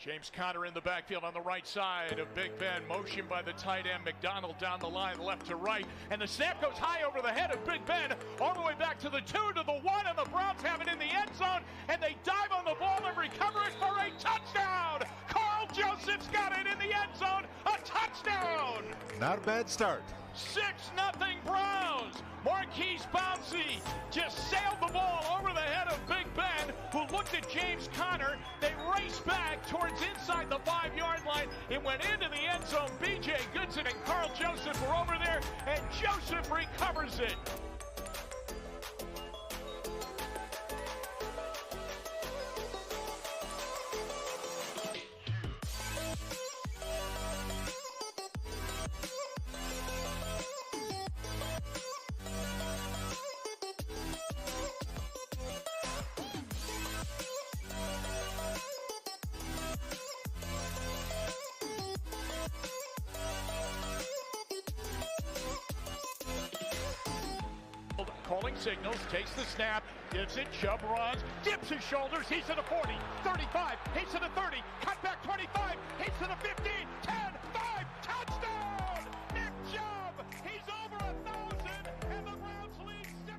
James Conner in the backfield on the right side of Big Ben. Motion by the tight end McDonald down the line left to right. And the snap goes high over the head of Big Ben all the way back to the 2 to the 1. And the Browns have it in the end zone. And they dive on the ball and recover it for a touchdown. Carl Joseph's got it in the end zone. A touchdown. Not a bad start. 6-0 Browns. Marquise Pouncey just sailed the ball over the head of Big Ben, who looked at James Conner. They raced back towards inside the 5-yard line. It went into the end zone. B.J. Goodson and Carl Joseph were over there, and Joseph recovers it. Calling signals, takes the snap, gives it, Chubb runs, dips his shoulders, he's to the 40, 35, he's to the 30, cut back 25, he's to the 15, 10, 5, touchdown! Nick Chubb, he's over 1,000, and the Browns lead 6-9.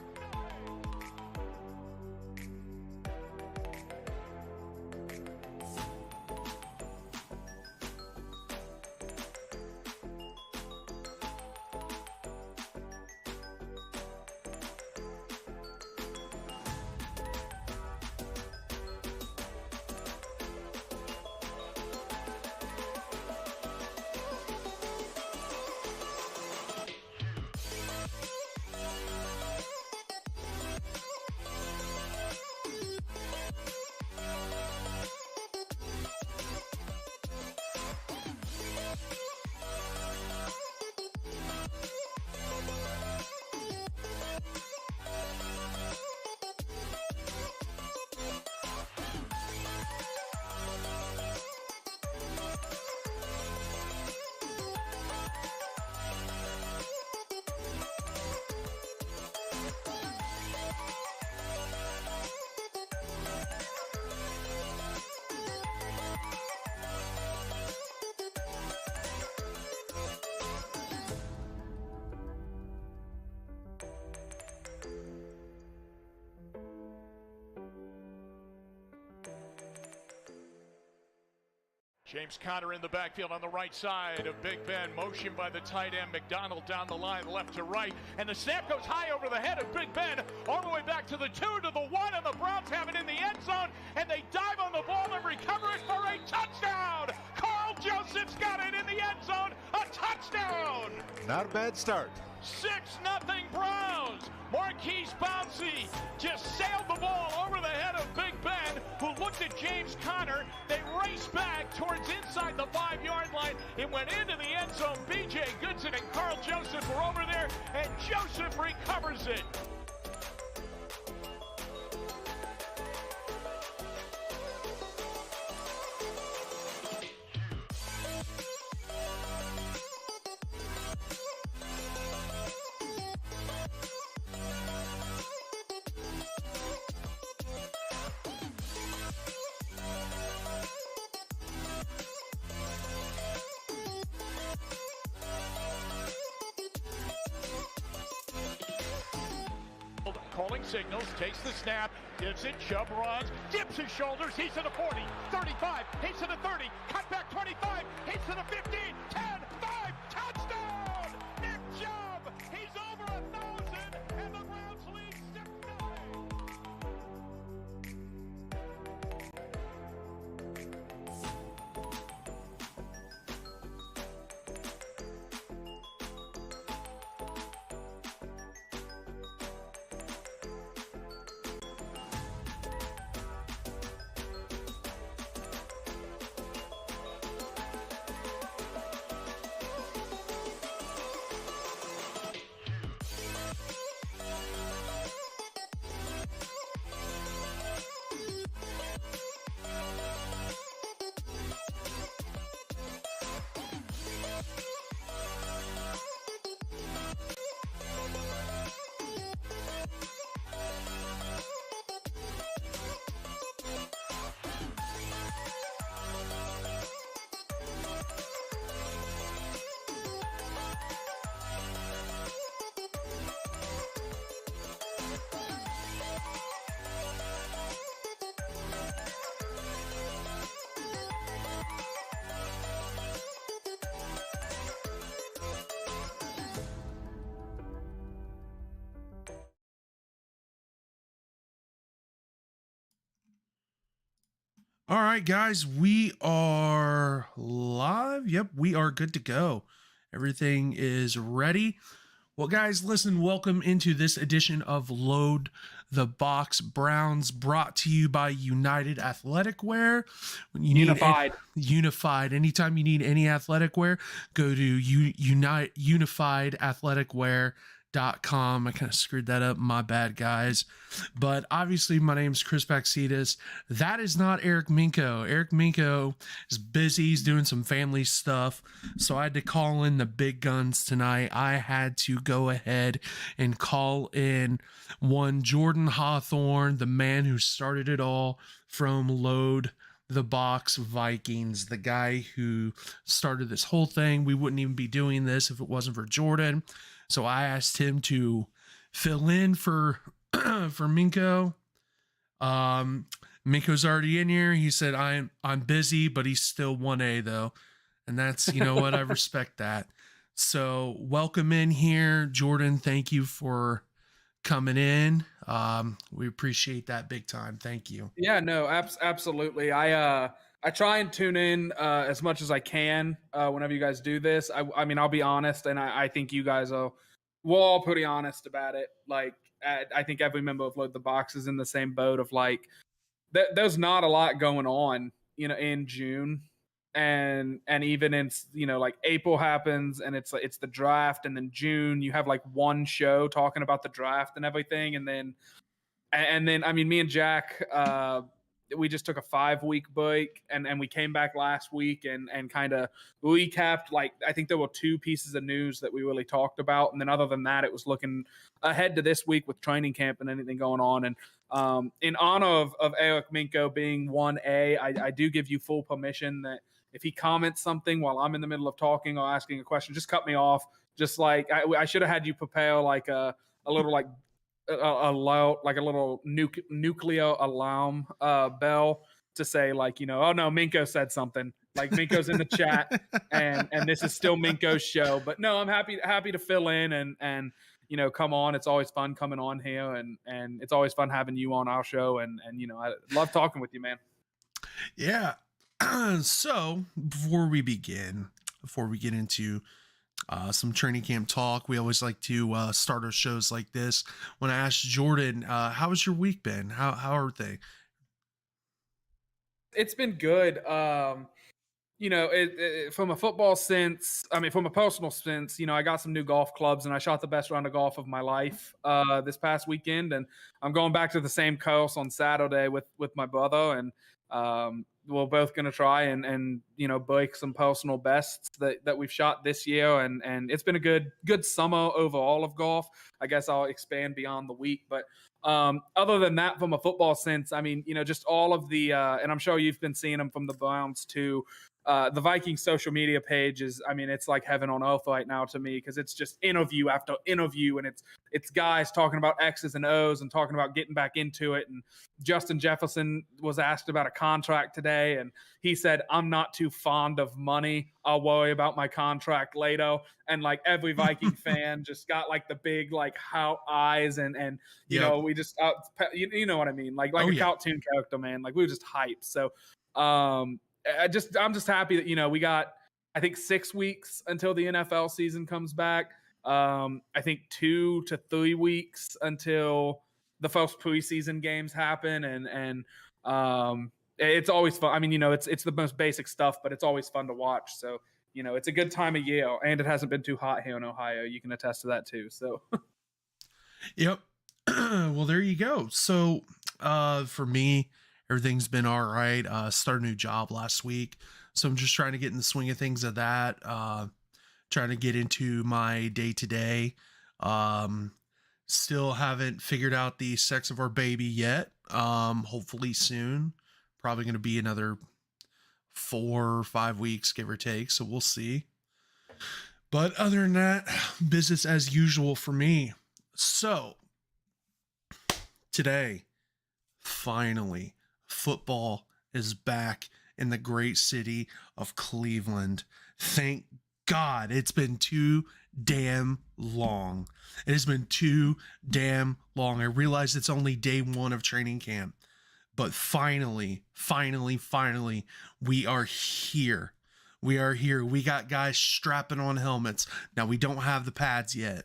James Conner in the backfield on the right side of Big Ben. Motion by the tight end McDonald down the line left to right. And the snap goes high over the head of Big Ben all the way back to the 2 to the 1. And the Browns have it in the end zone. And they dive on the ball and recover it for a touchdown. Carl Joseph's got it in the end zone. A touchdown. Not a bad start. 6-0 Browns. Marquise Pouncey just sailed the ball over the head of Big Ben, who looked at James Conner. They raced back towards inside the 5-yard line. It went into the end zone. B.J. Goodson and Carl Joseph were over there, and Joseph recovers it. Calling signals, takes the snap, gives it, Chubb runs, dips his shoulders, he's to the 40, 35, he's to the 30, cut back 25, he's to the 15, 10, 5, touchdown! Nick Chubb, he's over 1,000, and the Browns lead 6-9. All right, guys, we are live. Yep, we are good to go. Everything is ready. Well, guys, listen, welcome into this edition of Load the Box Browns, brought to you by United Athletic Wear. When you Unified. Unified. Anytime you need any athletic wear, go to Unified Athletic Wear.com. I kind of screwed that up. My bad, guys. But obviously, my name is Chris Baxitas. That is not Eric Mienko. Eric Mienko is busy. He's doing some family stuff. So I had to call in the big guns tonight. I had to go ahead and call in one Jordan Hawthorne, the man who started it all from Load the Box Vikings, the guy who started this whole thing. We wouldn't even be doing this if it wasn't for Jordan. So I asked him to fill in for Mienko. Minko's already in here. He said I'm busy, but he's still 1A though. And that's, you know what, I respect that. So welcome in here, Jordan. Thank you for coming in. We appreciate that big time. Thank you. Yeah, no, absolutely. I try and tune in as much as I can whenever you guys do this. I mean, I'll be honest, and I think you guys we're all pretty honest about it. Like, I think every member of Load the Box is in the same boat of like, there's not a lot going on, in June, and even in like April happens, and it's the draft, and then June you have like one show talking about the draft and everything, and then I mean, me and Jack, we just took a 5-week break, and we came back last week and kind of recapped. Like, I think there were 2 pieces of news that we really talked about, and then other than that, it was looking ahead to this week with training camp and anything going on. And in honor of Eric Mienko being 1A, I do give you full permission that if he comments something while I'm in the middle of talking or asking a question, just cut me off. Just like I should have had you prepare like a little like a little nuclear alarm bell to say like, oh no, Mienko said something. Like, Minko's in the chat, and this is still Minko's show. But no, I'm happy to fill in and come on. It's always fun coming on here, and it's always fun having you on our show. And I love talking with you, man. Yeah. So before we get into some training camp talk, we always like to start our shows like this. When I asked Jordan, how has your week been? How are they? It's been good. From a football sense, I mean, from a personal sense, I got some new golf clubs, and I shot the best round of golf of my life this past weekend, and I'm going back to the same course on Saturday with my brother, and we're both going to try and break some personal bests that we've shot this year, and it's been a good summer overall of golf. I guess I'll expand beyond the week, but other than that, from a football sense, I mean, just all of the and I'm sure you've been seeing them from the Browns too. The Vikings social media page is, I mean, it's like heaven on earth right now to me, because it's just interview after interview, and it's guys talking about X's and O's and talking about getting back into it. And Justin Jefferson was asked about a contract today, and he said, "I'm not too fond of money. I'll worry about my contract later." And like every Viking fan just got like the big like how eyes, and you know, we just you know what I mean, like a cartoon character, man. Like, we were just hyped. So I'm just happy that we got, I think, 6 weeks until the NFL season comes back. I think 2 to 3 weeks until the first preseason games happen, and it's always fun. I mean, it's the most basic stuff, but it's always fun to watch. So it's a good time of year, and it hasn't been too hot here in Ohio. You can attest to that too. So Yep. Well, there you go. So for me, everything's been all right. Started a new job last week, so I'm just trying to get in the swing of things of that. Trying to get into my day-to-day. Still haven't figured out the sex of our baby yet. Hopefully soon. Probably going to be another 4 or 5 weeks, give or take. So we'll see. But other than that, business as usual for me. So today, finally, football is back in the great city of Cleveland. Thank God. It's been too damn long. It has been too damn long. I realize it's only day 1 of training camp, But finally, we are here. We are here. We got guys strapping on helmets. Now, we don't have the pads yet.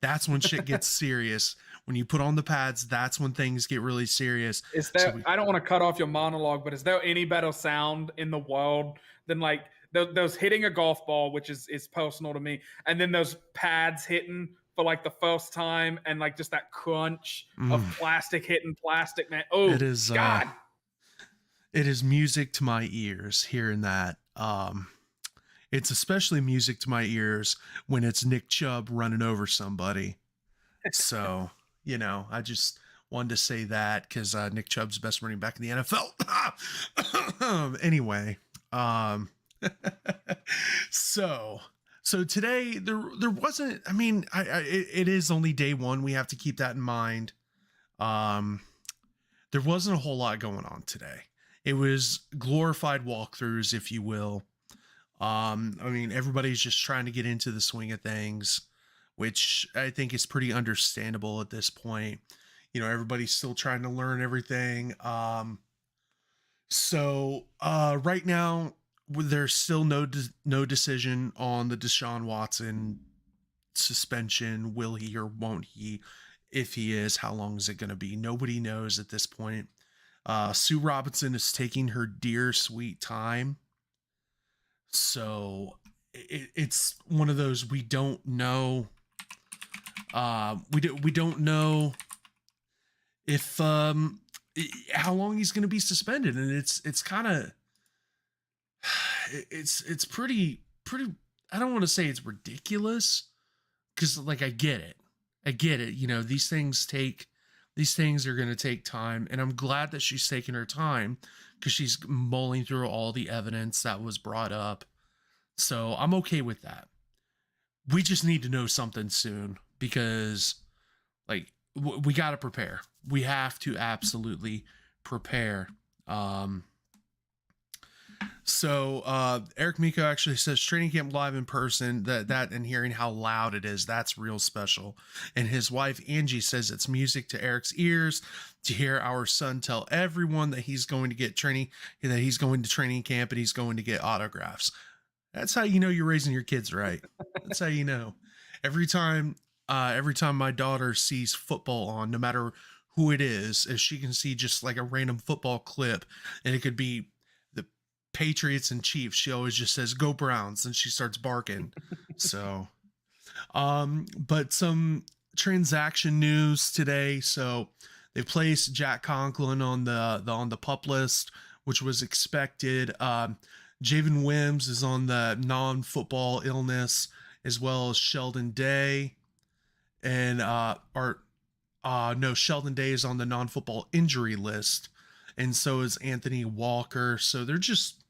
That's when shit gets serious. When you put on the pads, that's when things get really serious. Is there, I don't want to cut off your monologue, but is there any better sound in the world than like those hitting a golf ball, which is personal to me, and then those pads hitting for like the first time, and like just that crunch of plastic hitting plastic, man. Oh, it is God. It is music to my ears hearing that. It's especially music to my ears when it's Nick Chubb running over somebody. So, you know, I just wanted to say that because Nick Chubb's the best running back in the NFL. Anyway, so today there wasn't. I mean, it is only day one. We have to keep that in mind. There wasn't a whole lot going on today. It was glorified walkthroughs, if you will. I mean, everybody's just trying to get into the swing of things, which I think is pretty understandable at this point. You know, everybody's still trying to learn everything. So right now, there's still no decision on the Deshaun Watson suspension. Will he or won't he? If he is, how long is it going to be? Nobody knows at this point. Sue Robinson is taking her dear sweet time. So it's one of those, we don't know. We don't know if how long he's going to be suspended, and it's kind of it's pretty. I don't want to say it's ridiculous, because like I get it. You know, these things are going to take time, and I'm glad that she's taking her time because she's mulling through all the evidence that was brought up. So I'm okay with that. We just need to know something soon, because like we got to prepare. We have to absolutely prepare. So Eric Mienko actually says training camp live in person, that and hearing how loud it is, that's real special. And his wife Angie says it's music to Eric's ears to hear our son tell everyone that he's going to get training, that he's going to training camp and he's going to get autographs. That's how you know you're raising your kids right. That's how you know. Every time my daughter sees football on, no matter who it is, if she can see just like a random football clip, and it could be the Patriots and Chiefs, she always just says, "Go Browns," and she starts barking. So, but some transaction news today. So they placed Jack Conklin on the PUP list, which was expected. Javen Wims is on the non-football illness, as well as Sheldon Day, and Sheldon Day is on the non-football injury list, and so is Anthony Walker. So they're just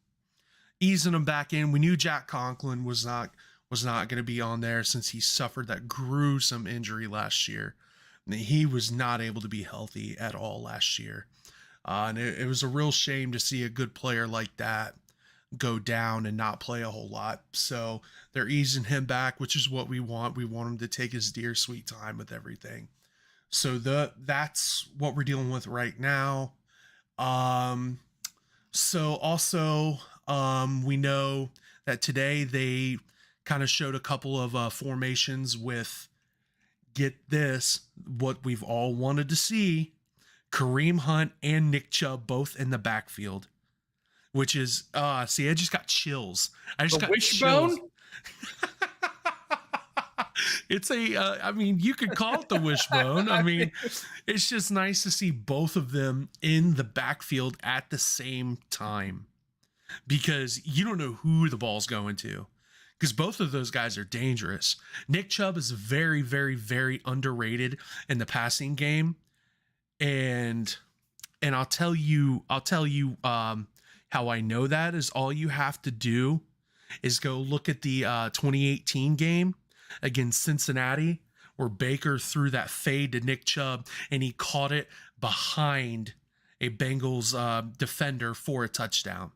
easing them back in. We knew Jack Conklin was not going to be on there since he suffered that gruesome injury last year. He was not able to be healthy at all last year, and it was a real shame to see a good player like that go down and not play a whole lot. So they're easing him back, which is what we want. We want him to take his dear sweet time with everything. So that's what we're dealing with right now. So also we know that today they kind of showed a couple of formations with, get this, what we've all wanted to see, Kareem Hunt and Nick Chubb both in the backfield. Which is, see, I just got chills. I just got wishbone? chills. It's I mean, you could call it the wishbone. I mean, it's just nice to see both of them in the backfield at the same time, because you don't know who the ball's going to, because both of those guys are dangerous. Nick Chubb is very, very, very underrated in the passing game. And I'll tell you, how I know that is, all you have to do is go look at the 2018 game against Cincinnati, where Baker threw that fade to Nick Chubb and he caught it behind a Bengals defender for a touchdown.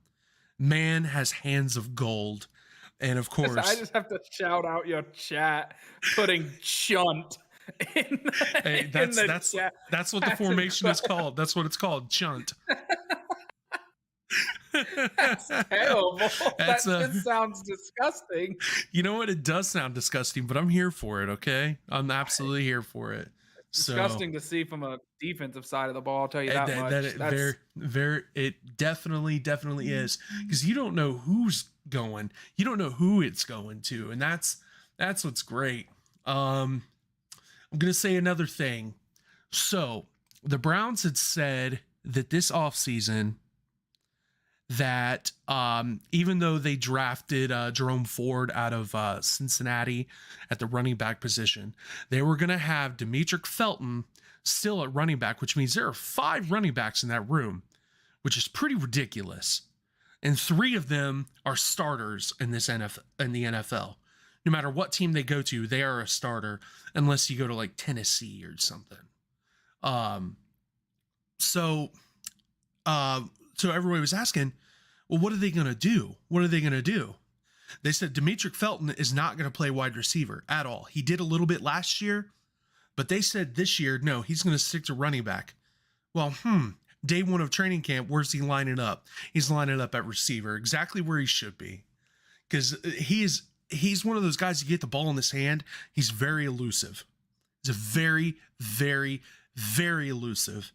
Man has hands of gold. And of course, I just have to shout out your chat putting chunt Hey, that's what the Pax and formation is Jordan. called. That's what it's called, chunt. That's terrible. That's That just sounds disgusting. you know what? It does sound disgusting, but I'm here for it. Okay, I'm absolutely here for it. So Disgusting to see from a defensive side of the ball. I'll tell you that much. it definitely is, because you don't know who's going, you don't know who it's going to, and that's what's great. I'm gonna say another thing. So the Browns had said that this offseason that even though they drafted Jerome Ford out of Cincinnati at the running back position, they were going to have Demetric Felton still at running back, which means there are 5 running backs in that room, which is pretty ridiculous. And 3 of them are starters in the NFL. No matter what team they go to, they are a starter, unless you go to like Tennessee or something. So everybody was asking, well, what are they going to do? What are they going to do? They said Demetric Felton is not going to play wide receiver at all. He did a little bit last year, but they said this year, no, he's going to stick to running back. Well, day 1 of training camp, where's he lining up? He's lining up at receiver, exactly where he should be. Because he's one of those guys, you get the ball in his hand, he's very elusive. He's a very, very, very elusive.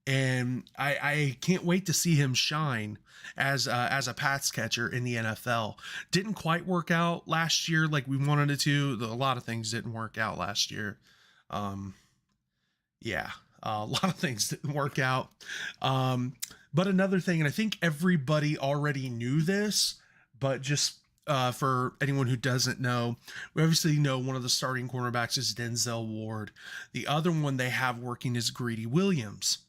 And I can't wait to see him shine as a pass catcher in the NFL. Didn't quite work out last year like we wanted it to. A lot of things didn't work out last year. A lot of things didn't work out. But another thing, and I think everybody already knew this, but just for anyone who doesn't know, we obviously know one of the starting cornerbacks is Denzel Ward. The other one they have working is Greedy Williams.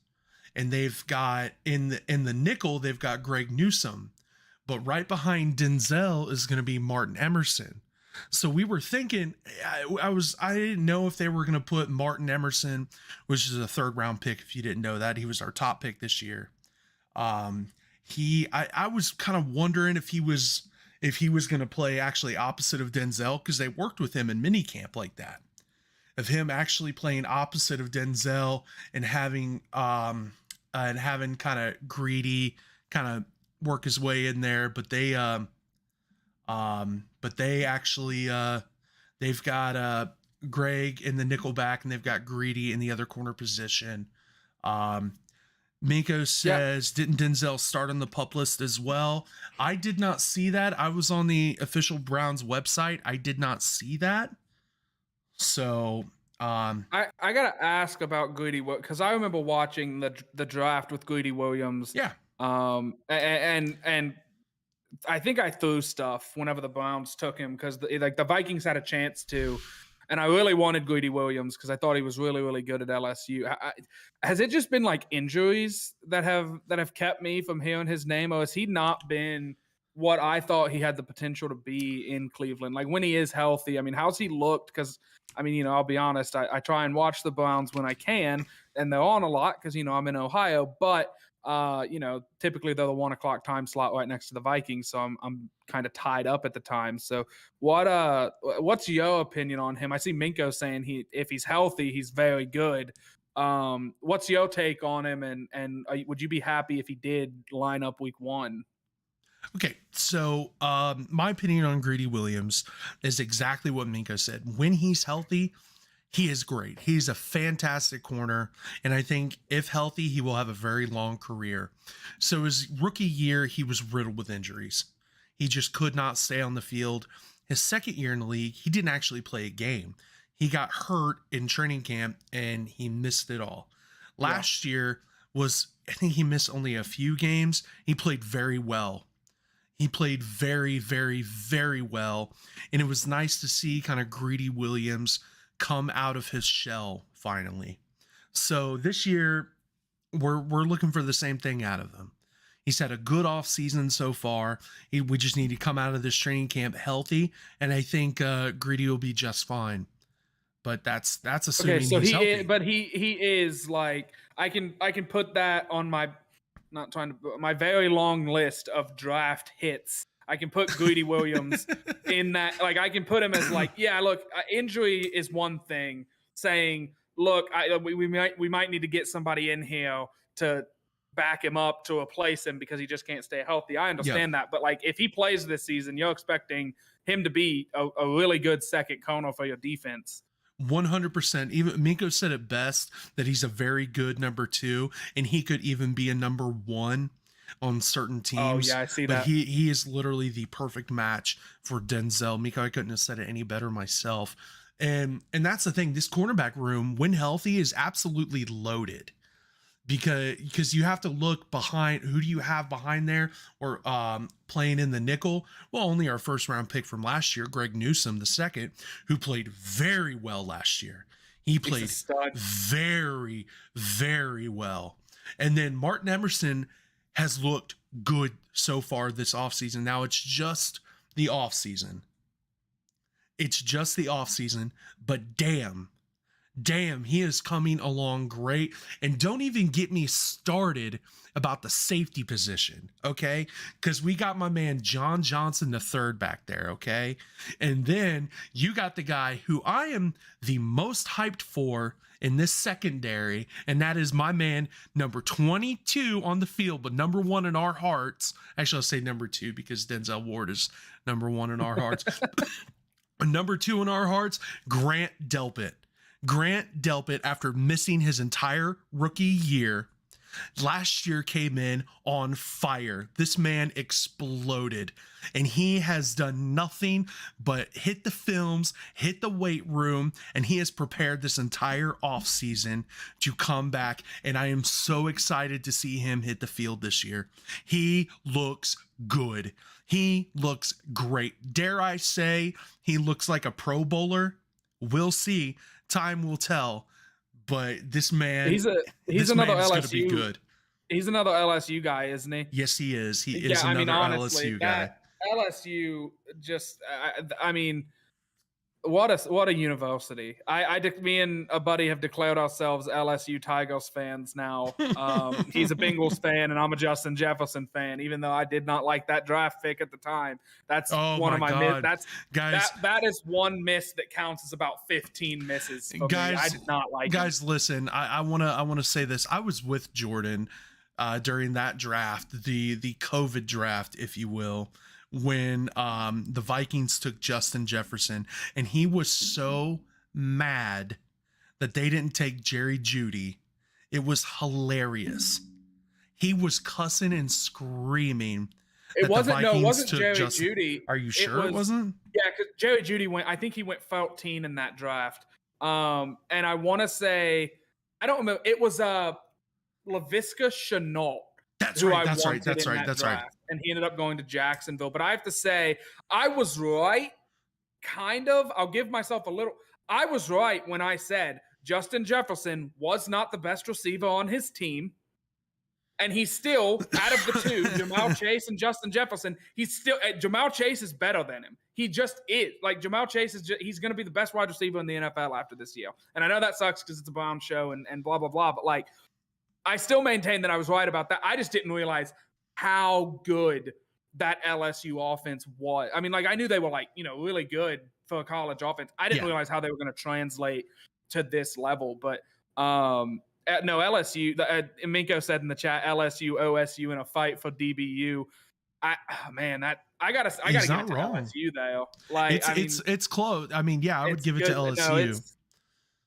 And they've got in the nickel, they've got Greg Newsome, but right behind Denzel is going to be Martin Emerson. So we were thinking, I didn't know if they were going to put Martin Emerson, which is a 3rd round pick. If you didn't know that, he was our top pick this year. I was kind of wondering if he was going to play actually opposite of Denzel, because they worked with him in minicamp like that, of him actually playing opposite of Denzel and having kind of Greedy kind of work his way in there. But they actually they've got Greg in the nickelback, and they've got Greedy in the other corner position. Mienko says, Didn't Denzel start on the PUP list as well? I did not see that. I was on the official Browns website. I did not see that. So I gotta ask about Greedy, because I remember watching the draft with Greedy Williams. Yeah. And I think I threw stuff whenever the Browns took him, because the Vikings had a chance to, and I really wanted Greedy Williams because I thought he was really, really good at LSU. Has it just been like injuries that have kept me from hearing his name, or has he not been what I thought he had the potential to be in Cleveland? Like when he is healthy, I mean, how's he looked? Because I mean, I'll be honest, I try and watch the Browns when I can, and they're on a lot because I'm in Ohio, but typically they're the 1 o'clock time slot right next to the Vikings, so I'm kind of tied up at the time. So what's your opinion on him? I see Mienko saying if he's healthy, he's very good. What's your take on him, and would you be happy if he did line up week 1? Okay, so my opinion on Greedy Williams is exactly what Mienko said. When he's healthy, he is great. He's a fantastic corner, and I think if healthy, he will have a very long career. So his rookie year, he was riddled with injuries. He just could not stay on the field. His second year in the league, he didn't actually play a game. He got hurt in training camp, and he missed it all. Last year I think he missed only a few games. He played very well. He played very, very, very well. And it was nice to see kind of Greedy Williams come out of his shell finally. So this year, we're looking for the same thing out of him. He's had a good off season so far. We just need to come out of this training camp healthy, and I think Greedy will be just fine. But that's assuming he's healthy. But he is like, I can put that on my very long list of draft hits. I can put Greedy Williams in that. Like I can put him as like, yeah, look, injury is one thing, saying, look, we might need to get somebody in here to back him up to replace him because he just can't stay healthy. I understand that. But like, if he plays this season, you're expecting him to be a really good second corner for your defense. 100%. Even Mienko said it best that he's a very good number 2, and he could even be a number 1 on certain teams. Oh yeah, I see but that. He is literally the perfect match for Denzel. Mienko, I couldn't have said it any better myself. And that's the thing. This cornerback room, when healthy, is absolutely loaded. Because you have to look behind, who do you have behind there or playing in the nickel? Well, only our first round pick from last year, Greg Newsome the second, who played very well last year. He played very, very well. And then Martin Emerson has looked good so far this offseason. Now it's just the offseason. It's just the offseason, but damn, he is coming along great. And don't even get me started about the safety position, okay? Because we got my man John Johnson the third back there, okay? And then you got the guy who I am the most hyped for in this secondary, and that is my man number 22 on the field, but number 1 in our hearts. Actually, I'll say number 2 because Denzel Ward is number 1 in our hearts. Number 2 in our hearts, Grant Delpit. Grant Delpit, after missing his entire rookie year, last year came in on fire. This man exploded, and he has done nothing but hit the films, hit the weight room, and he has prepared this entire offseason to come back, and I am so excited to see him hit the field this year. He looks good. He looks great. Dare I say he looks like a Pro Bowler? We'll see. Time will tell, but this man, he's another LSU. Going to be good. He's another LSU guy, isn't he? Yes, he is. He is another LSU guy. LSU just, I mean, what a university. Me and a buddy have declared ourselves LSU Tigers fans now. He's a Bengals fan and I'm a Justin Jefferson fan, even though I did not like that draft pick at the time. That's one of my that is one miss that counts as about 15 misses for me. I did not like guys it. Listen, I want to say this. I was with Jordan during that draft, the COVID draft, if you will, when the Vikings took Justin Jefferson, and he was so mad that they didn't take Jerry Jeudy. It was hilarious. He was cussing and screaming. It wasn't Jerry Jeudy. Are you sure it wasn't? Yeah, because Jerry Jeudy I think he went 14 in that draft. And I want to say, I don't remember. It was Laviska Shenault. That's right. And he ended up going to Jacksonville. But I have to say, I was right, kind of. I'll give myself a little. I was right when I said Justin Jefferson was not the best receiver on his team. And he's still, out of the two, Jamar Chase and Justin Jefferson, Jamar Chase is better than him. He just is. Like, Jamar Chase he's going to be the best wide receiver in the NFL after this year. And I know that sucks because it's a Brown show and blah, blah, blah. But, like, I still maintain that I was right about that. I just didn't realize how good that LSU offense was. I mean, like, I knew they were, like, really good for a college offense. I didn't realize how they were going to translate to this level. But, no, LSU, Mienko said in the chat, LSU, OSU in a fight for DBU. I gotta give it to LSU though. Like, it's close. I mean, yeah, I would give it to LSU.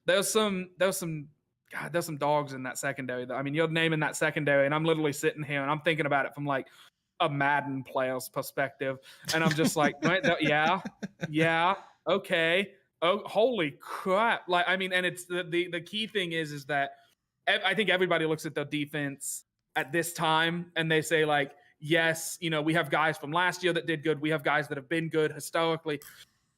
There's some dogs in that secondary. I mean, you're naming that secondary, and I'm literally sitting here and I'm thinking about it from like a Madden player's perspective, and I'm just like, yeah, okay, oh, holy crap! Like, I mean, and it's the key thing is that I think everybody looks at the defense at this time and they say, like, yes, we have guys from last year that did good. We have guys that have been good historically.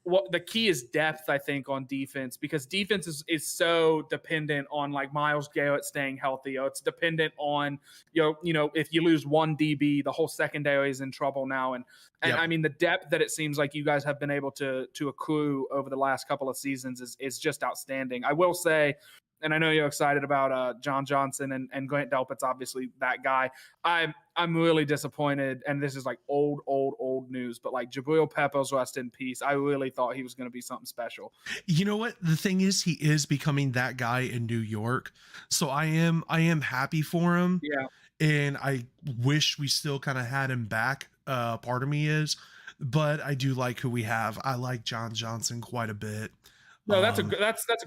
What the key is depth, I think, on defense, because defense is so dependent on like Myles Garrett staying healthy, or it's dependent on if you lose one DB, the whole secondary is in trouble now. And I mean, the depth that it seems like you guys have been able to accrue over the last couple of seasons is just outstanding. I will say, and I know you're excited about John Johnson and Grant Delpit's obviously that guy. I I'm really disappointed, and this is like old news, but like Jabril Peppers, rest in peace. I really thought he was going to be something special. You know what? The thing is, he is becoming that guy in New York. So I am happy for him. Yeah. And I wish we still kind of had him back. Part of me is, but I do like who we have. I like John Johnson quite a bit. No, that's a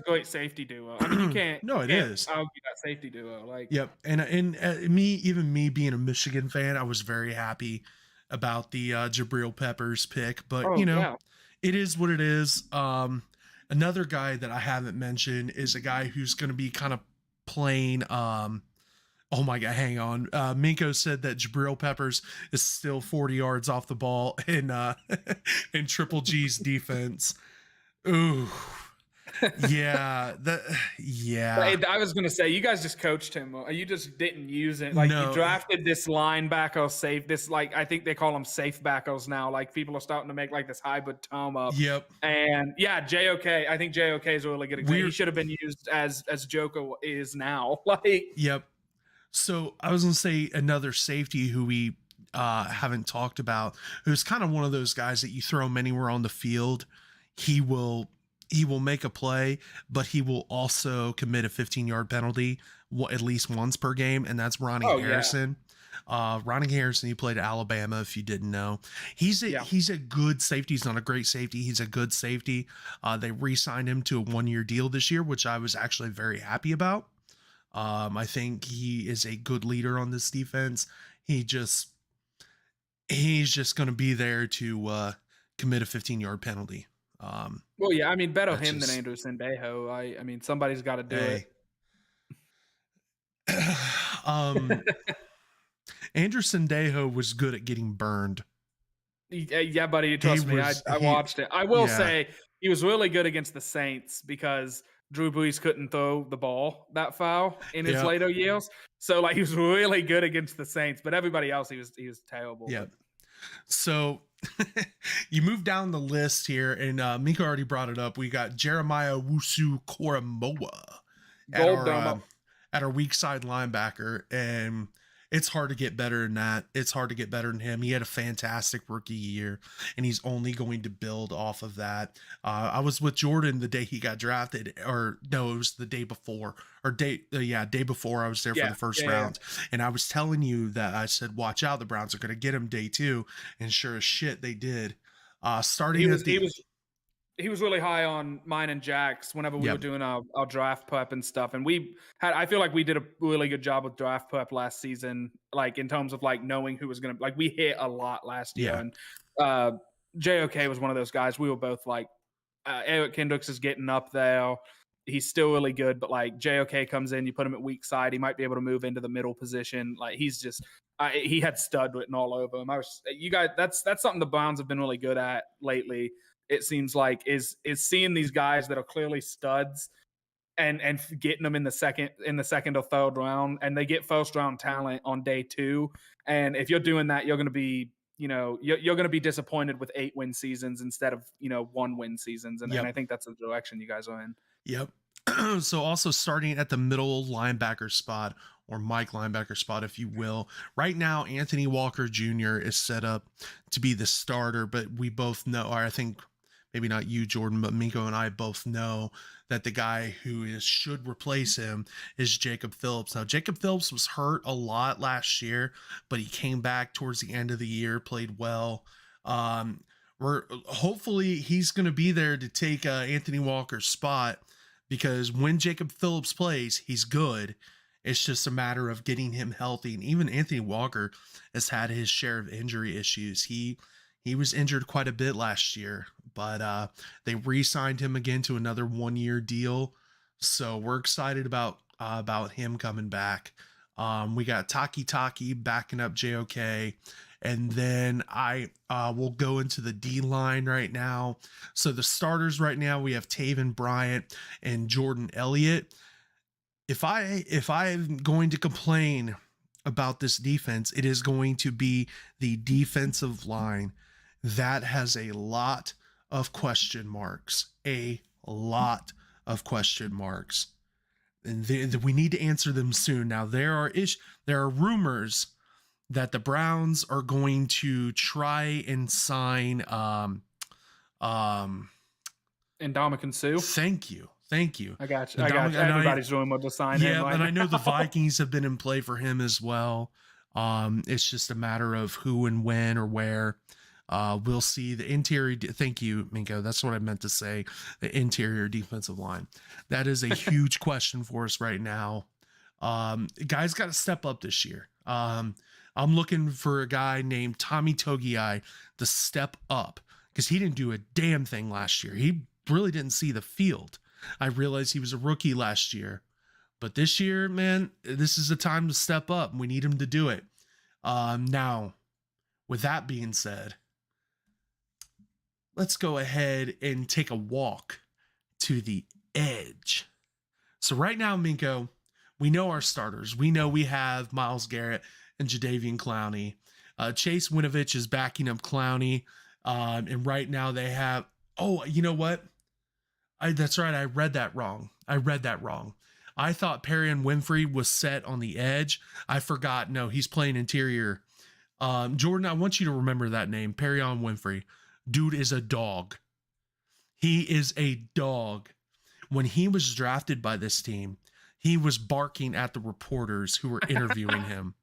great safety duo. I mean, you can't. No, you it can't is. argue that safety duo. Like, Yep. And me being a Michigan fan, I was very happy about the Jabril Peppers pick. But yeah. it is what it is. Another guy that I haven't mentioned is a guy who's going to be kind of playing. Oh my God, hang on. Mienko said that Jabril Peppers is still 40 yards off the ball in in Triple G's defense. Ooh. Yeah. I was gonna say, you guys just coached him. You just didn't use it. Like, No. you drafted this linebacker safe. This, like, I think they call them safe backers now. Like, people are starting to make like this hybrid term up. Yep. And yeah, JOK. I think JOK is a really good example. He should have been used as Joker is now. Like, yep. So I was gonna say another safety who we haven't talked about, who's kind of one of those guys that you throw him anywhere on the field, he will make a play, but he will also commit a 15-yard penalty at least once per game, and that's Ronnie Harrison. Ronnie Harrison, he played at Alabama, if you didn't know. He's a good safety. He's not a great safety. He's a good safety. They re-signed him to a 1-year deal this year, which I was actually very happy about. I think he is a good leader on this defense. He's just going to be there to commit a 15-yard penalty. Well, yeah, I mean, better him than Andrew Sendejo. I mean, somebody's got to do it. Andrew Sendejo was good at getting burned. Yeah, buddy, trust me, I watched it. I will say he was really good against the Saints because Drew Brees couldn't throw the ball that foul in his later years. So, like, he was really good against the Saints, but everybody else, he was terrible. Yeah. So you move down the list here, and Mienko already brought it up. We got Jeremiah Wusu-Koramoah at our weak side linebacker, and it's hard to get better than that. It's hard to get better than him. He had a fantastic rookie year, and he's only going to build off of that. I was with Jordan the day he got drafted, or no, it was the day before, or day before. I was there for the first round, and I was telling you that I said, watch out, the Browns are going to get him day 2, and sure as shit, they did. He was really high on mine and Jack's whenever we were doing our draft prep and stuff. And I feel like we did a really good job with draft prep last season, like in terms of like knowing who was going to, like, we hit a lot last year. And JOK was one of those guys. We were both like, Eric Kendricks is getting up there. He's still really good, but like JOK comes in, you put him at weak side, he might be able to move into the middle position. Like, he's just, he had stud written all over him. That's something the Browns have been really good at lately. It seems like is seeing these guys that are clearly studs and getting them in the second or third round, and they get first round talent on day 2. And if you're doing that, you're going to be, you're going to be disappointed with 8-win seasons instead of, 1-win seasons. And I think that's the direction you guys are in. Yep. So also starting at the middle linebacker spot, or Mike linebacker spot, if you will. Right now, Anthony Walker Jr. is set up to be the starter, but we both know, or I think maybe not you, Jordan, but Mienko and I both know that the guy who should replace him is Jacob Phillips. Now, Jacob Phillips was hurt a lot last year, but he came back towards the end of the year, played well. Hopefully he's going to be there to take Anthony Walker's spot, because when Jacob Phillips plays, he's good. It's just a matter of getting him healthy. And even Anthony Walker has had his share of injury issues. He was injured quite a bit last year, but they re-signed him again to another 1-year deal. So we're excited about him coming back. We got Taki backing up JOK. And then I will go into the D line right now. So the starters right now, we have Taven Bryant and Jordan Elliott. If I'm going to complain about this defense, it is going to be the defensive line. That has a lot of question marks. And we need to answer them soon. Now, there are rumors that the Browns are going to try and sign Ndamukong Suh. Thank you. I got you. Everybody's doing what to sign him. Yeah, right and I know now. the Vikings have been in play for him as well. It's just a matter of who and when or where. We'll see the interior. Thank you, Mienko. That's what I meant to say. The interior defensive line. That is a huge question for us right now. Guys got to step up this year. I'm looking for a guy named Tommy Togiai to step up because he didn't do a damn thing last year. He really didn't see the field. I realized he was a rookie last year, but this year, man, this is the time to step up. We need him to do it. Now, with that being said, let's go ahead and take a walk to the edge. So right now, Mienko, we know our starters. We know we have Myles Garrett and Jadeveon Clowney. Chase Winovich is backing up Clowney. And right now they have, oh, you know what? That's right. I read that wrong. I thought Perrion Winfrey was set on the edge. I forgot. No, he's playing interior. Jordan, I want you to remember that name, Perrion Winfrey. Dude is a dog. He is a dog. When he was drafted by this team, he was barking at the reporters who were interviewing him.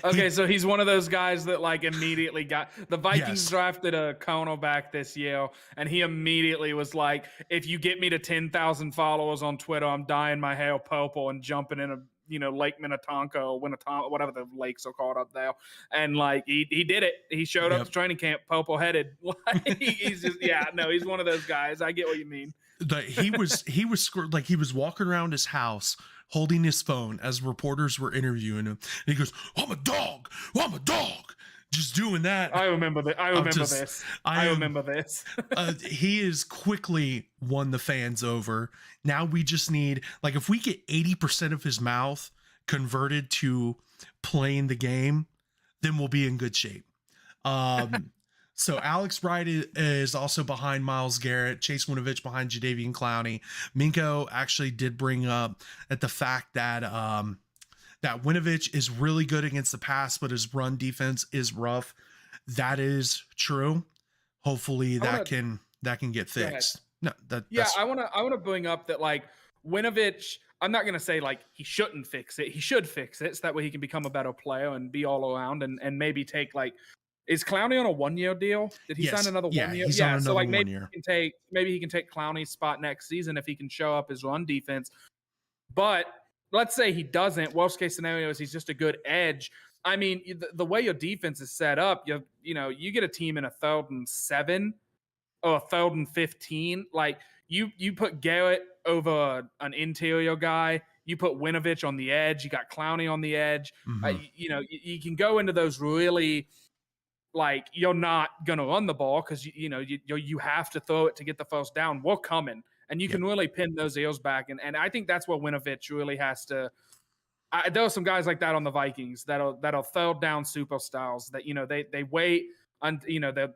Okay, so he's one of those guys that like immediately got the Vikings Yes. drafted a cornerback this year, and he immediately was like, "If you get me to 10,000 followers on Twitter, I'm dyeing my hair purple and jumping in a Lake Minnetonka or Winnetonka, whatever the lakes are called up there." And like he did it. He showed up to training camp purple headed. Like he's just he's one of those guys. I get what you mean. He was walking around his house holding his phone as reporters were interviewing him. And he goes, I'm a dog. Just doing that. I remember that. I remember this. He has quickly won the fans over. Now we just need, like, if we get 80% of his mouth converted to playing the game, then we'll be in good shape. So Alex Wright is also behind Myles Garrett, Chase Winovich behind Jadeveon Clowney. Mienko actually did bring up at the fact that that Winovich is really good against the pass, but his run defense is rough. That is true. Hopefully that can get fixed. No, I want to bring up that like Winovich, I'm not going to say like he shouldn't fix it. He should fix it so that way he can become a better player and be all around and maybe take like, is Clowney on a 1-year deal? Did he sign another 1 year? He's on another so like 1 maybe year. Maybe he can take Clowney's spot next season if he can show up his run defense. But let's say he doesn't. Worst case scenario is he's just a good edge. I mean, the way your defense is set up, you get a team in a 3rd and 7 or a 3rd and 15. Like you put Garrett over an interior guy. You put Winovich on the edge. You got Clowney on the edge. Mm-hmm. You can go into those really. Like you're not gonna run the ball because you have to throw it to get the first down. We're coming, and you can really pin those ears back, and I think that's where Winovich really has to. There are some guys like that on the Vikings that'll 3rd down superstars that they wait and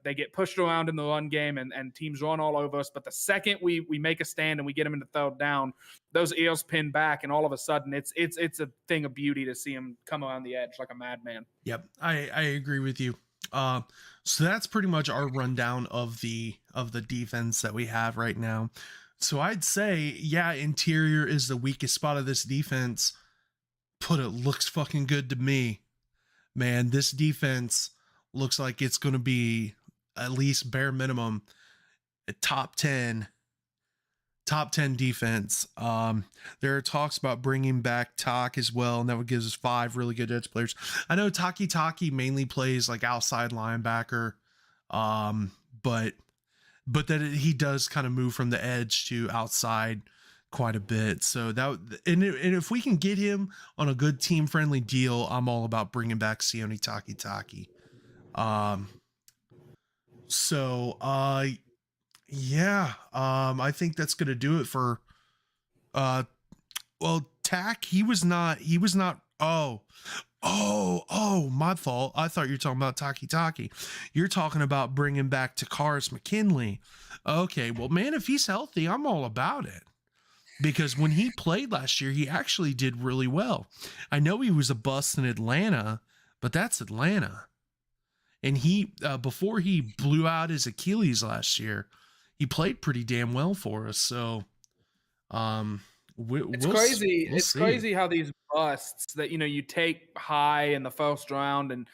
they get pushed around in the run game and teams run all over us. But the second we make a stand and we get them into 3rd down, those ears pin back, and all of a sudden it's a thing of beauty to see him come around the edge like a madman. Yep, I agree with you. So that's pretty much our rundown of the defense that we have right now. So I'd say, interior is the weakest spot of this defense, but it looks fucking good to me. Man, this defense looks like it's going to be at least bare minimum a top 10 defense. There are talks about bringing back Tak as well, and that would give us 5 really good edge players. I know Taki mainly plays like outside linebacker, but that he does kind of move from the edge to outside quite a bit. So and if we can get him on a good team friendly deal, I'm all about bringing back Sione Taki. I think that's going to do it for, Tak. He was not, my fault. I thought you were talking about Taki. You're talking about bringing back Takaris McKinley. Okay. Well, man, if he's healthy, I'm all about it. Because when he played last year, he actually did really well. I know he was a bust in Atlanta, but that's Atlanta. And he, before he blew out his Achilles last year, he played pretty damn well for us. So, It's crazy. It's crazy how these busts that you take high in the first round and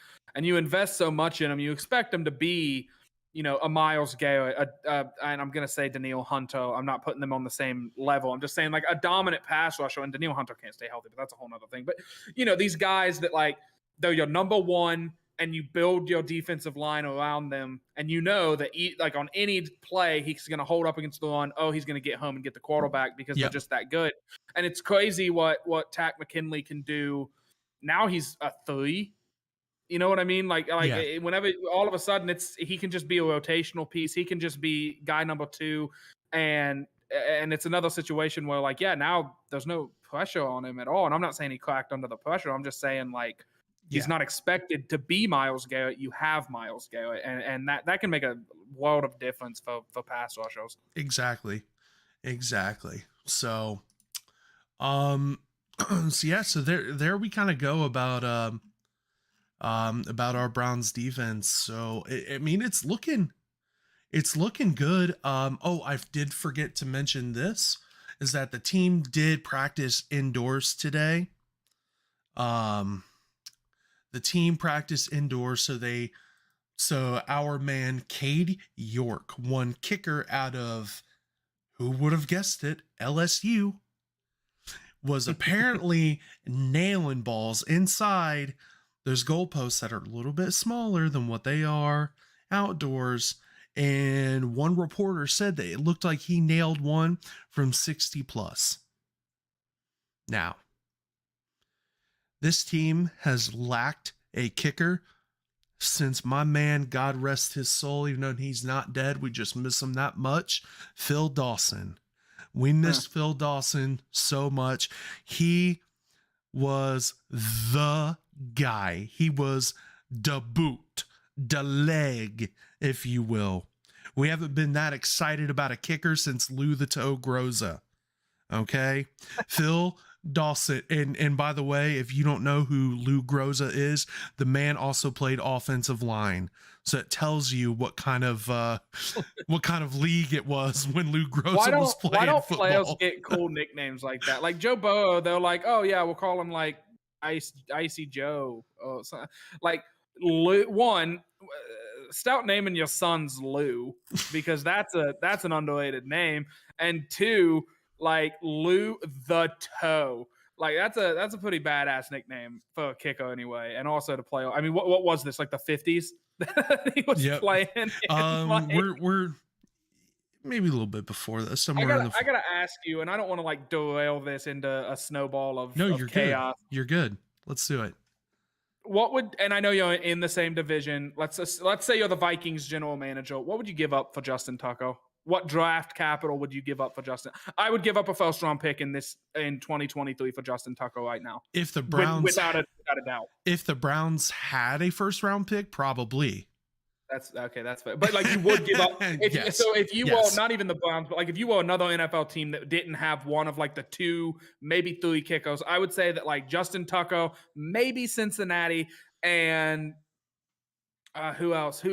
you invest so much in them. You expect them to be, a Miles Garrett, and I'm gonna say Danielle Hunter. I'm not putting them on the same level. I'm just saying like a dominant pass rusher. And Danielle Hunter can't stay healthy, but that's a whole nother thing. But these guys that like they're your number one, and you build your defensive line around them, and that like on any play he's going to hold up against the run. Oh, he's going to get home and get the quarterback because they're just that good. And it's crazy what Takk McKinley can do. Now he's a 3. You know what I mean? Like whenever all of a sudden he can just be a rotational piece. He can just be guy number 2, and it's another situation where like now there's no pressure on him at all. And I'm not saying he cracked under the pressure. I'm just saying like. He's not expected to be Myles Garrett. You have Myles Garrett, and that can make a world of difference for pass rushers. Exactly. So, so there we kind of go about our Browns defense. So I mean it's looking good. I did forget to mention this is that the team did practice indoors today. The team practiced indoors, so our man Cade York, one kicker out of, who would have guessed it, LSU, was apparently nailing balls inside those goalposts that are a little bit smaller than what they are outdoors. And one reporter said that it looked like he nailed one from 60 plus. Now, this team has lacked a kicker since my man, God rest his soul, even though he's not dead, we just miss him that much, Phil Dawson. We missed Phil Dawson so much. He was the guy. He was the boot, the leg, if you will. We haven't been that excited about a kicker since Lou the Toe Groza. Okay? Phil Dawson, and by the way, if you don't know who Lou Groza is, the man also played offensive line. So it tells you what kind of league it was when Lou Groza was playing football. Why don't players get cool nicknames like that? Like Joe Burrow, they're like, oh yeah, we'll call him like Icy Joe or something. Like Lou, start naming your sons Lou, because that's an underrated name, and 2, like Lou the Toe. Like that's a pretty badass nickname for a kicker anyway, and also to play. I mean, what was this, like the 50s that he was playing? We're maybe a little bit before that. I gotta ask you, and I don't want to like derail this into a snowball of chaos. Good. You're good. Let's do it. What would, and I know you're in the same division. Let's say you're the Vikings general manager. What would you give up for Justin Tucker? What draft capital would you give up for Justin? I would give up a first round pick in 2023 for Justin Tucker right now. If the Browns, without a doubt. If the Browns had a first round pick, probably. That's okay. That's fair. But like you would give up. If you were not even the Browns, but like if you were another NFL team that didn't have one of like the 2, maybe 3 kickers, I would say that like Justin Tucker, maybe Cincinnati, and who else?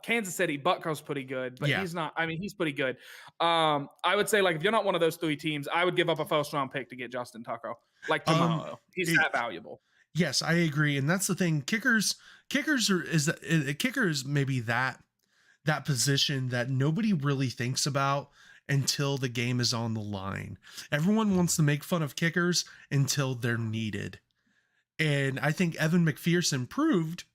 Kansas City. Butker's pretty good, but he's not. I mean, he's pretty good. I would say like if you're not one of those 3 teams, I would give up a first round pick to get Justin Tucker like tomorrow. He's that valuable. Yes, I agree, and that's the thing. Kickers is maybe that position that nobody really thinks about until the game is on the line. Everyone wants to make fun of kickers until they're needed, and I think Evan McPherson proved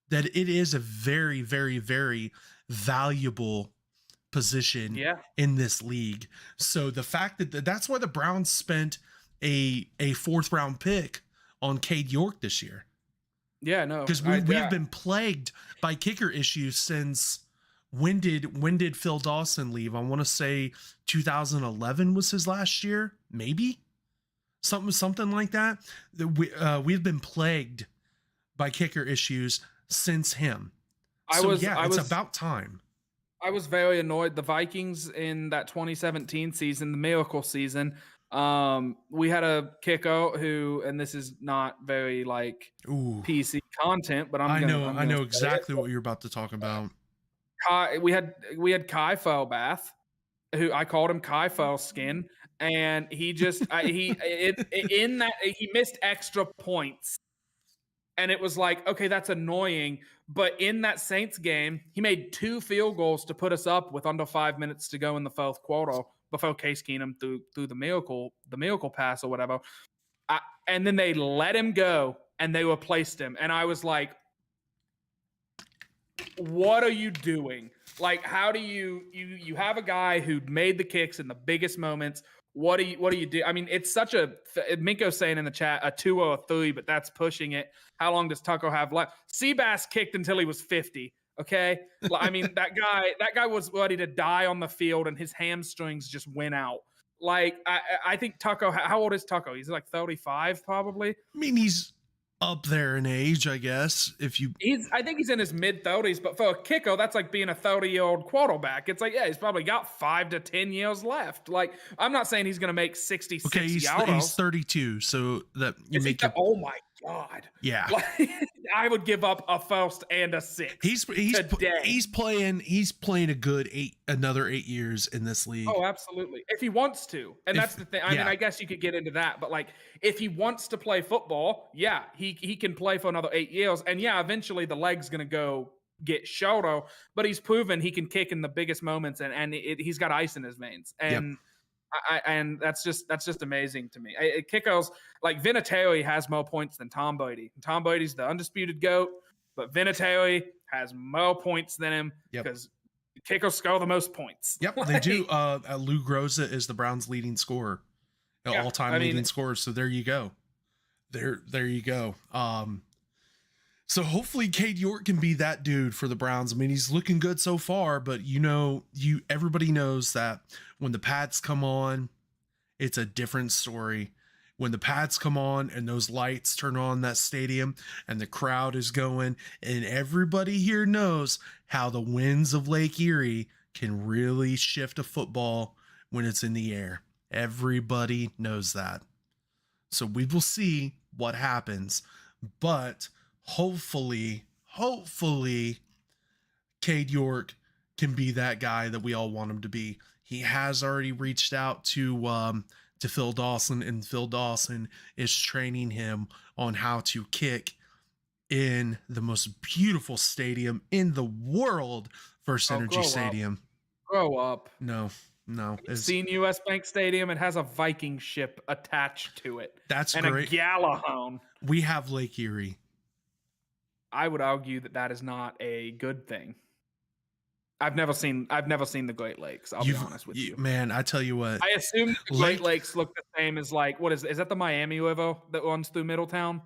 that it is a very, very, very valuable position in this league. So the fact that that's why the Browns spent a 4th round pick on Cade York this year. Yeah, no. Because we've been plagued by kicker issues since when did Phil Dawson leave? I want to say 2011 was his last year, maybe? Something like that. We've been plagued by kicker issues since him. It's about time. I was very annoyed. The Vikings in that 2017 season, the miracle season, We had a kicko who, and this is not very like Ooh, PC content, but I know I'm gonna say exactly what you're about to talk about. we had Kai Felbath, who I called him Kai Felskin, and he just in that he missed extra points, and it was like, okay, that's annoying. But in that Saints game, he made 2 field goals to put us up with under 5 minutes to go in the fourth quarter before Case Keenum threw the miracle pass or whatever. And then they let him go and they replaced him, and I was like, what are you doing? Like, how do you have a guy who made the kicks in the biggest moments? What do you do? I mean, it's such a Mienko's saying in the chat a 2 or a 3, but that's pushing it. How long does Tucker have left? Seabass kicked until he was 50. Okay, I mean that guy was ready to die on the field, and his hamstrings just went out. Like I think Tucker. How old is Tucker? He's like 35, probably. I mean, he's up there in age, I guess. I think he's in his mid-30s, but for a kicker, that's like being a 30-year-old quarterback. It's like, yeah, he's probably got 5 to 10 years left. Like, I'm not saying he's going to make 60, okay, 60 he's 32, so that you make it. Oh my god. Yeah. Like, I would give up a first and a 6. He's playing a good another 8 years in this league. Oh, absolutely. If he wants to. And that's the thing. I mean, I guess you could get into that, but like if he wants to play football, yeah, he can play for another 8 years. And yeah, eventually the leg's going to go get shorter, but he's proven he can kick in the biggest moments, and he's got ice in his veins. And and that's just amazing to me. Kickers like Vinatieri has more points than Tom Brady. Tom Brady's the undisputed GOAT, but Vinatieri has more points than him because kickers score the most points. Yep, they do. Lou Groza is the Browns' leading scorer, all-time leading scorer. So there you go. There you go. So hopefully Cade York can be that dude for the Browns. I mean, he's looking good so far, but everybody knows that when the pads come on, it's a different story. When the pads come on and those lights turn on that stadium and the crowd is going, and everybody here knows how the winds of Lake Erie can really shift a football when it's in the air. Everybody knows that. So we will see what happens, but hopefully Cade York can be that guy that we all want him to be. He has already reached out to Phil Dawson, and Phil Dawson is training him on how to kick in the most beautiful stadium in the world, First Energy Stadium. Grow up. No. Seen US Bank Stadium. It has a Viking ship attached to it. That's and great. A Galahone. We have Lake Erie. I would argue that is not a good thing. I've never seen the Great Lakes. I'll be honest with you. Man, I tell you what. I assume the Great Lakes look the same as like, what is that the Miami River that runs through Middletown?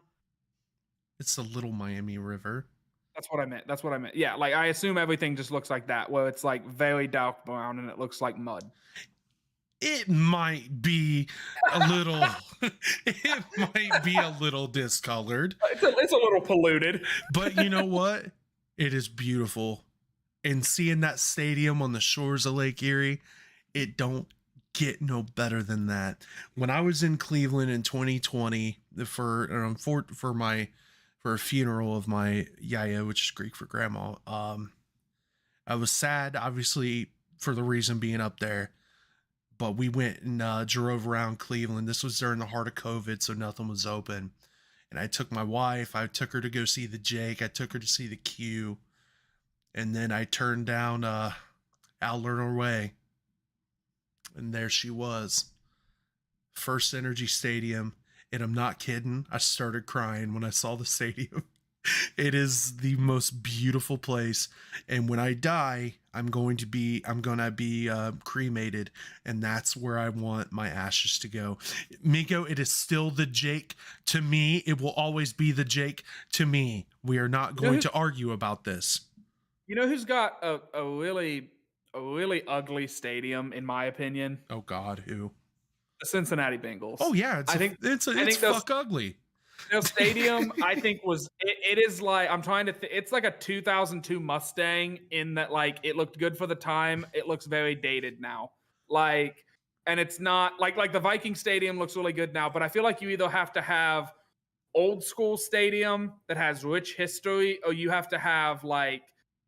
It's the Little Miami River. That's what I meant. Yeah, like I assume everything just looks like that, where it's like very dark brown and it looks like mud. It might be a little it might be a little discolored. It's a little polluted. But you know what? It is beautiful. And seeing that stadium on the shores of Lake Erie, it don't get no better than that. When I was in Cleveland in 2020 for a funeral of my yaya, which is Greek for grandma, I was sad, obviously, for the reason being up there. But we went and drove around Cleveland. This was during the heart of COVID, so nothing was open. And I took my wife. I took her to go see the Jake. I took her to see the Q. And then I turned down Al Lerner Way. And there she was. First Energy Stadium. And I'm not kidding. I started crying when I saw the stadium. It is the most beautiful place. And when I die, I'm gonna be cremated, and that's where I want my ashes to go. Mienko, it is still the Jake to me. It will always be the Jake to me. We are not going to argue about this. You know who's got a really ugly stadium, in my opinion? Oh God, who? The Cincinnati Bengals. Oh yeah, it's fuck ugly. Their stadium, I think, it is like, I'm trying to it's like a 2002 Mustang, in that like it looked good for the time. It looks very dated now. Like and it's not like the Viking Stadium looks really good now, but I feel like you either have to have old school stadium that has rich history, or you have to have like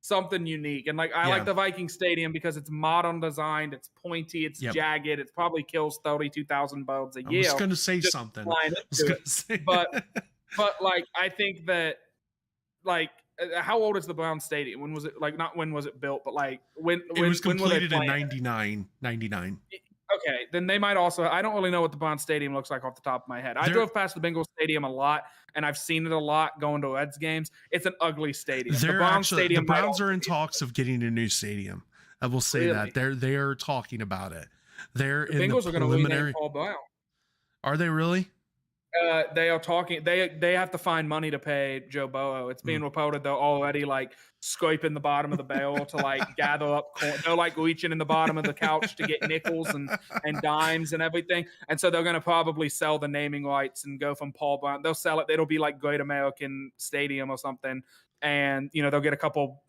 something unique. And like I like the Viking Stadium because it's modern designed, it's pointy, it's jagged, it probably kills 32,000 birds a year. I was gonna say something. But like I think that like how old is the Brown Stadium? When was it like when was it built, but like when it was completed in 99. Okay, then they might also. I don't really know what the Brown Stadium looks like off the top of my head. I drove past the Bengals Stadium a lot, and I've seen it a lot going to Reds games. It's an ugly stadium. The Browns are in talks of getting a new stadium. I will say that they are talking about it. The Bengals are going to rename Paul Brown. Are they really? They are talking. They have to find money to pay Joe Burrow. It's being reported they're already like scraping the bottom of the barrel to like gather up corn. They're like reaching in the bottom of the couch to get nickels and dimes and everything. And so they're going to probably sell the naming rights and go from Paul Brown. They'll sell it. It'll be like Great American Stadium or something. And they'll get a couple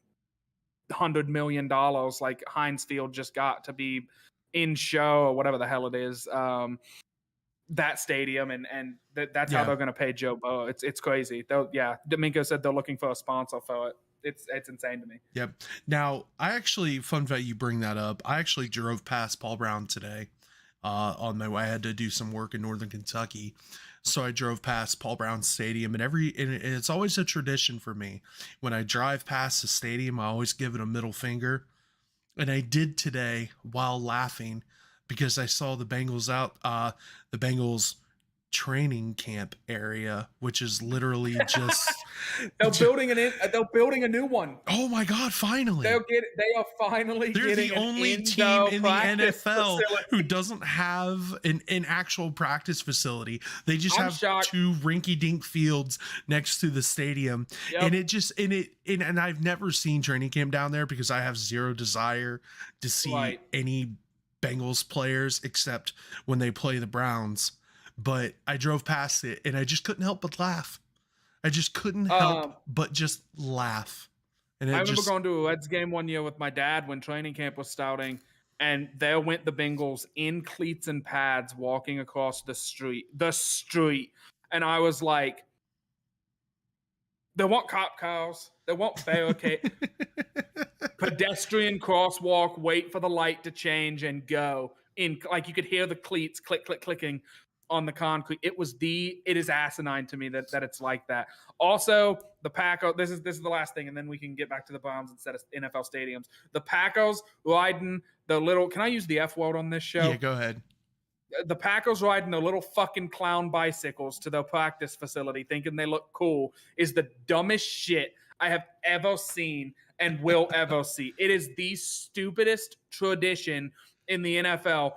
$100 million like Heinz Field just got to be in show or whatever the hell it is. That stadium and that's how they're going to pay Joe Burrow. It's crazy. Mienko said they're looking for a sponsor for it. It's insane to me. Yep. Now, fun fact, you bring that up. I actually drove past Paul Brown today on my way. I had to do some work in Northern Kentucky. So I drove past Paul Brown Stadium, and it's always a tradition for me. When I drive past the stadium, I always give it a middle finger. And I did today while laughing because I saw the Bengals the Bengals training camp area, which is literally just they're building a new one. Oh my God! Finally, they are finally. They're getting the only team in the NFL who doesn't have an actual practice facility. They just have two rinky-dink fields next to the stadium, and I've never seen training camp down there because I have zero desire to see any Bengals players except when they play the Browns. But I drove past it and I just couldn't help but laugh. I just couldn't help but just laugh. And I remember going to a Reds game one year with my dad when training camp was starting, and there went the Bengals in cleats and pads walking across the street. And I was like, they want cop cars. They want barricade. Pedestrian crosswalk, wait for the light to change and go. Like you could hear the cleats click, click, clicking on the concrete. It is asinine to me that it's like that. Also, the Packers, this is the last thing, and then we can get back to the Browns instead of NFL stadiums. The Packers riding the little, can I use the F word on this show? Yeah, go ahead. The Packers riding the little fucking clown bicycles to their practice facility thinking they look cool is the dumbest shit I have ever seen and will ever see. It is the stupidest tradition in the NFL.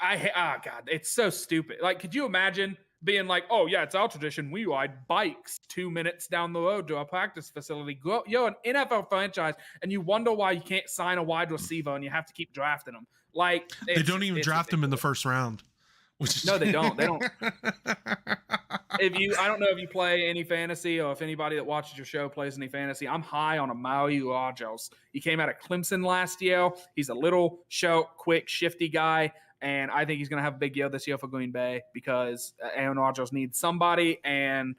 God, it's so stupid. Like, could you imagine being like, oh yeah, it's our tradition. We ride bikes 2 minutes down the road to our practice facility. You're an NFL franchise, and you wonder why you can't sign a wide receiver and you have to keep drafting them. Like, they don't even draft them in the first round. No, they don't. They don't. I don't know if you play any fantasy or if anybody that watches your show plays any fantasy. I'm high on Amari Rogers. He came out of Clemson last year. He's a little short, quick, shifty guy. And I think he's going to have a big year this year for Green Bay because Aaron Rodgers needs somebody, and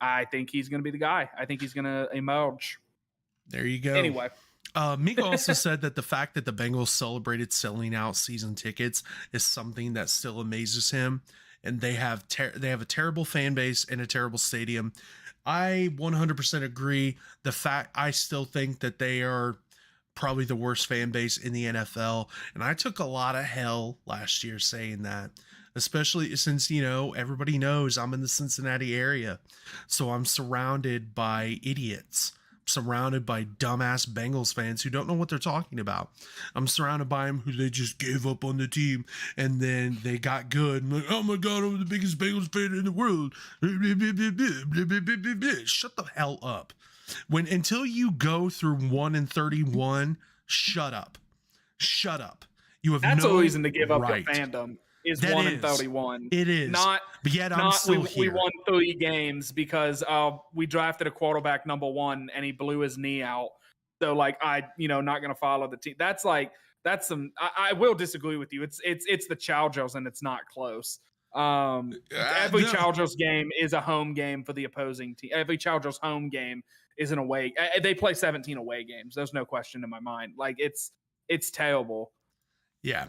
I think he's going to be the guy. I think he's going to emerge. There you go. Anyway. Mienko also said that the fact that the Bengals celebrated selling out season tickets is something that still amazes him, and they have a terrible fan base and a terrible stadium. I 100% agree. I still think that they are probably the worst fan base in the NFL. And I took a lot of hell last year saying that, especially since, everybody knows I'm in the Cincinnati area. So I'm surrounded by idiots, surrounded by dumbass Bengals fans who don't know what they're talking about. I'm surrounded by them who they just gave up on the team and then they got good. I'm like, oh my God, I'm the biggest Bengals fan in the world. Shut the hell up. Until you go through 1-31, shut up. That's a reason to give up your fandom. Is 1-31. It is. But yet I'm still here. We won 3 games because we drafted a quarterback number 1 and he blew his knee out. So not going to follow the team. That's I will disagree with you. It's the Chargers, and it's not close. Every Chargers game is a home game for the opposing team. Every Chargers home game is an away. They play 17 away games. There's no question in my mind. Like it's terrible. Yeah.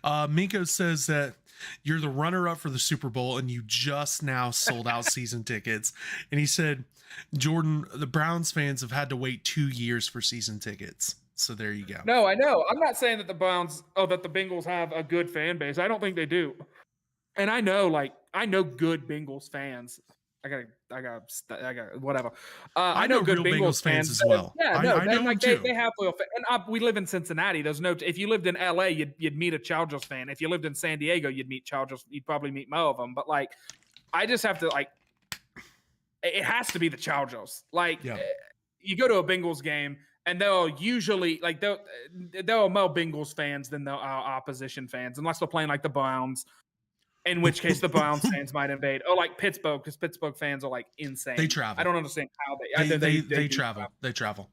Mienko says that you're the runner-up for the Super Bowl and you just now sold out season tickets. And he said, Jordan, the Browns fans have had to wait 2 years for season tickets. So there you go. No, I know. I'm not saying that the Bengals have a good fan base. I don't think they do. And I know good Bengals fans. I got whatever. I know good Bengals fans as well. Yeah, no, I know like too. they have loyal fans. And we live in Cincinnati. There's no. If you lived in LA, you'd meet a Chargers fan. If you lived in San Diego, you'd meet Chargers. You'd probably meet more of them. But like, I just have to like. It has to be the Chargers. Like, you go to a Bengals game, and they'll usually like there are more Bengals fans than there are opposition fans, unless they're playing like the Browns. In which case, the Browns fans might invade. Oh, like Pittsburgh, because Pittsburgh fans are like insane. They travel. I don't understand how they travel. They travel.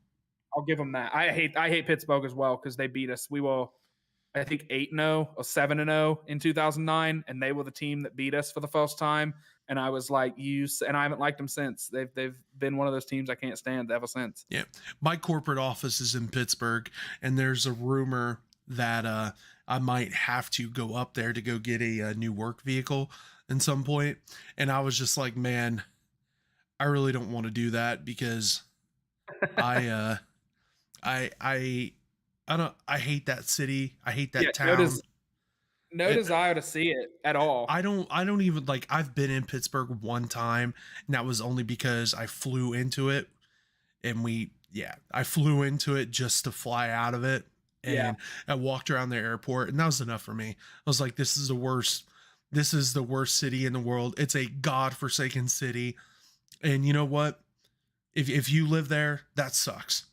I'll give them that. I hate Pittsburgh as well because they beat us. We were, I think, 8-0 or 7-0 in 2009, and they were the team that beat us for the first time. And I was like, and I haven't liked them since. They've been one of those teams I can't stand ever since. Yeah, my corporate office is in Pittsburgh, and there's a rumor that I might have to go up there to go get a new work vehicle at some point. And I was just like, man, I really don't want to do that because I hate that city. I hate that town. No desire to see it at all. I don't even like, I've been in Pittsburgh one time, and that was only because I flew into it, and I flew into it just to fly out of it. And I walked around the airport, and that was enough for me. I was like, this is the worst city in the world. It's a godforsaken city. And you know what? If you live there, that sucks.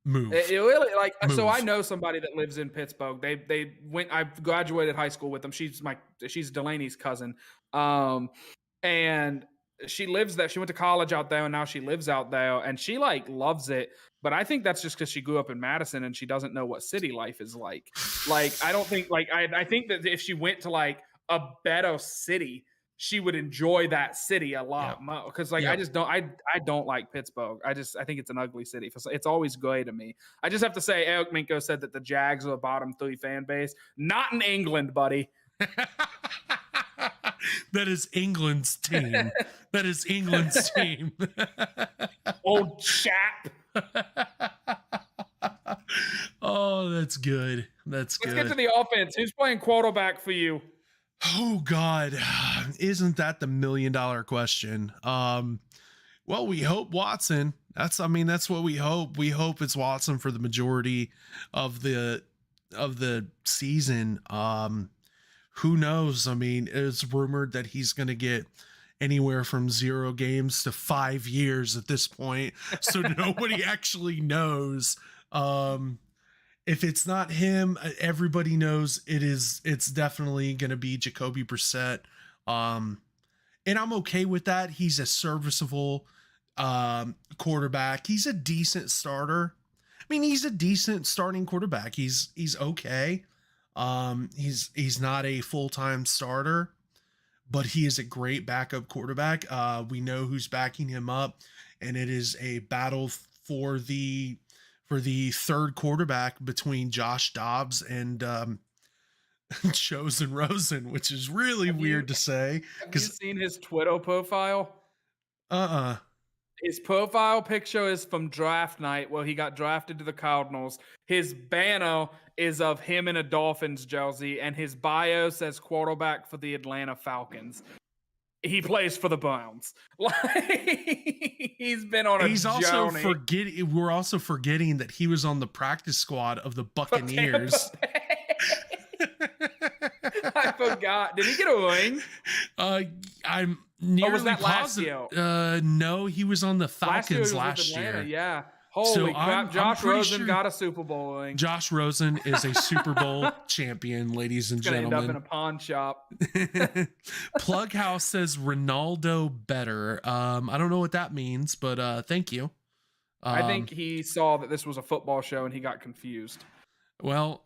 Move. It really Move. So I know somebody that lives in Pittsburgh. I graduated high school with them. She's Delaney's cousin. And she lives there. She went to college out there, and now she lives out there, and she like loves it. But I think that's just because she grew up in Madison and she doesn't know what city life is like. Like, I don't think I think that if she went to like a better city, she would enjoy that city a lot more. Because I just don't I don't like Pittsburgh. I think it's an ugly city. It's always gray to me. I just have to say, Eric Mienko said that the Jags are a bottom 3 fan base. Not in England, buddy. That is England's team. That is England's team. Old chap. Oh, that's good. Let's get to the offense. Who's playing quarterback for you? Oh God, isn't that the $1 million question? Well, we hope Watson. That's what we hope. We hope it's Watson for the majority of the season. Who knows? I mean, it's rumored that he's going to get anywhere from 0 games to 5 years at this point. So nobody actually knows. If it's not him, everybody knows it's definitely going to be Jacoby Brissett. And I'm okay with that. He's a serviceable quarterback. He's a decent starter. I mean, he's a decent starting quarterback. He's okay. He's not a full-time starter, but he is a great backup quarterback. We know who's backing him up, and it is a battle for the third quarterback between Josh Dobbs and Chosen Rosen, which is really weird to say. Have you seen his Twitter profile? His profile picture is from draft night where he got drafted to the Cardinals. His banner is of him in a Dolphins jersey, and his bio says quarterback for the Atlanta Falcons. He plays for the Browns. He's been on a journey. We're also forgetting that he was on the practice squad of the Buccaneers. I forgot. Did he get a ring? I'm nearly was that positive. last year? No, he was on the Falcons last year. Yeah. Holy crap. Josh Rosen got a Super Bowl ring. Josh Rosen is a Super Bowl champion, ladies and gentlemen. End up in a pawn shop. Plughouse says Ronaldo better. I don't know what that means, but thank you. I think he saw that this was a football show and he got confused. Well,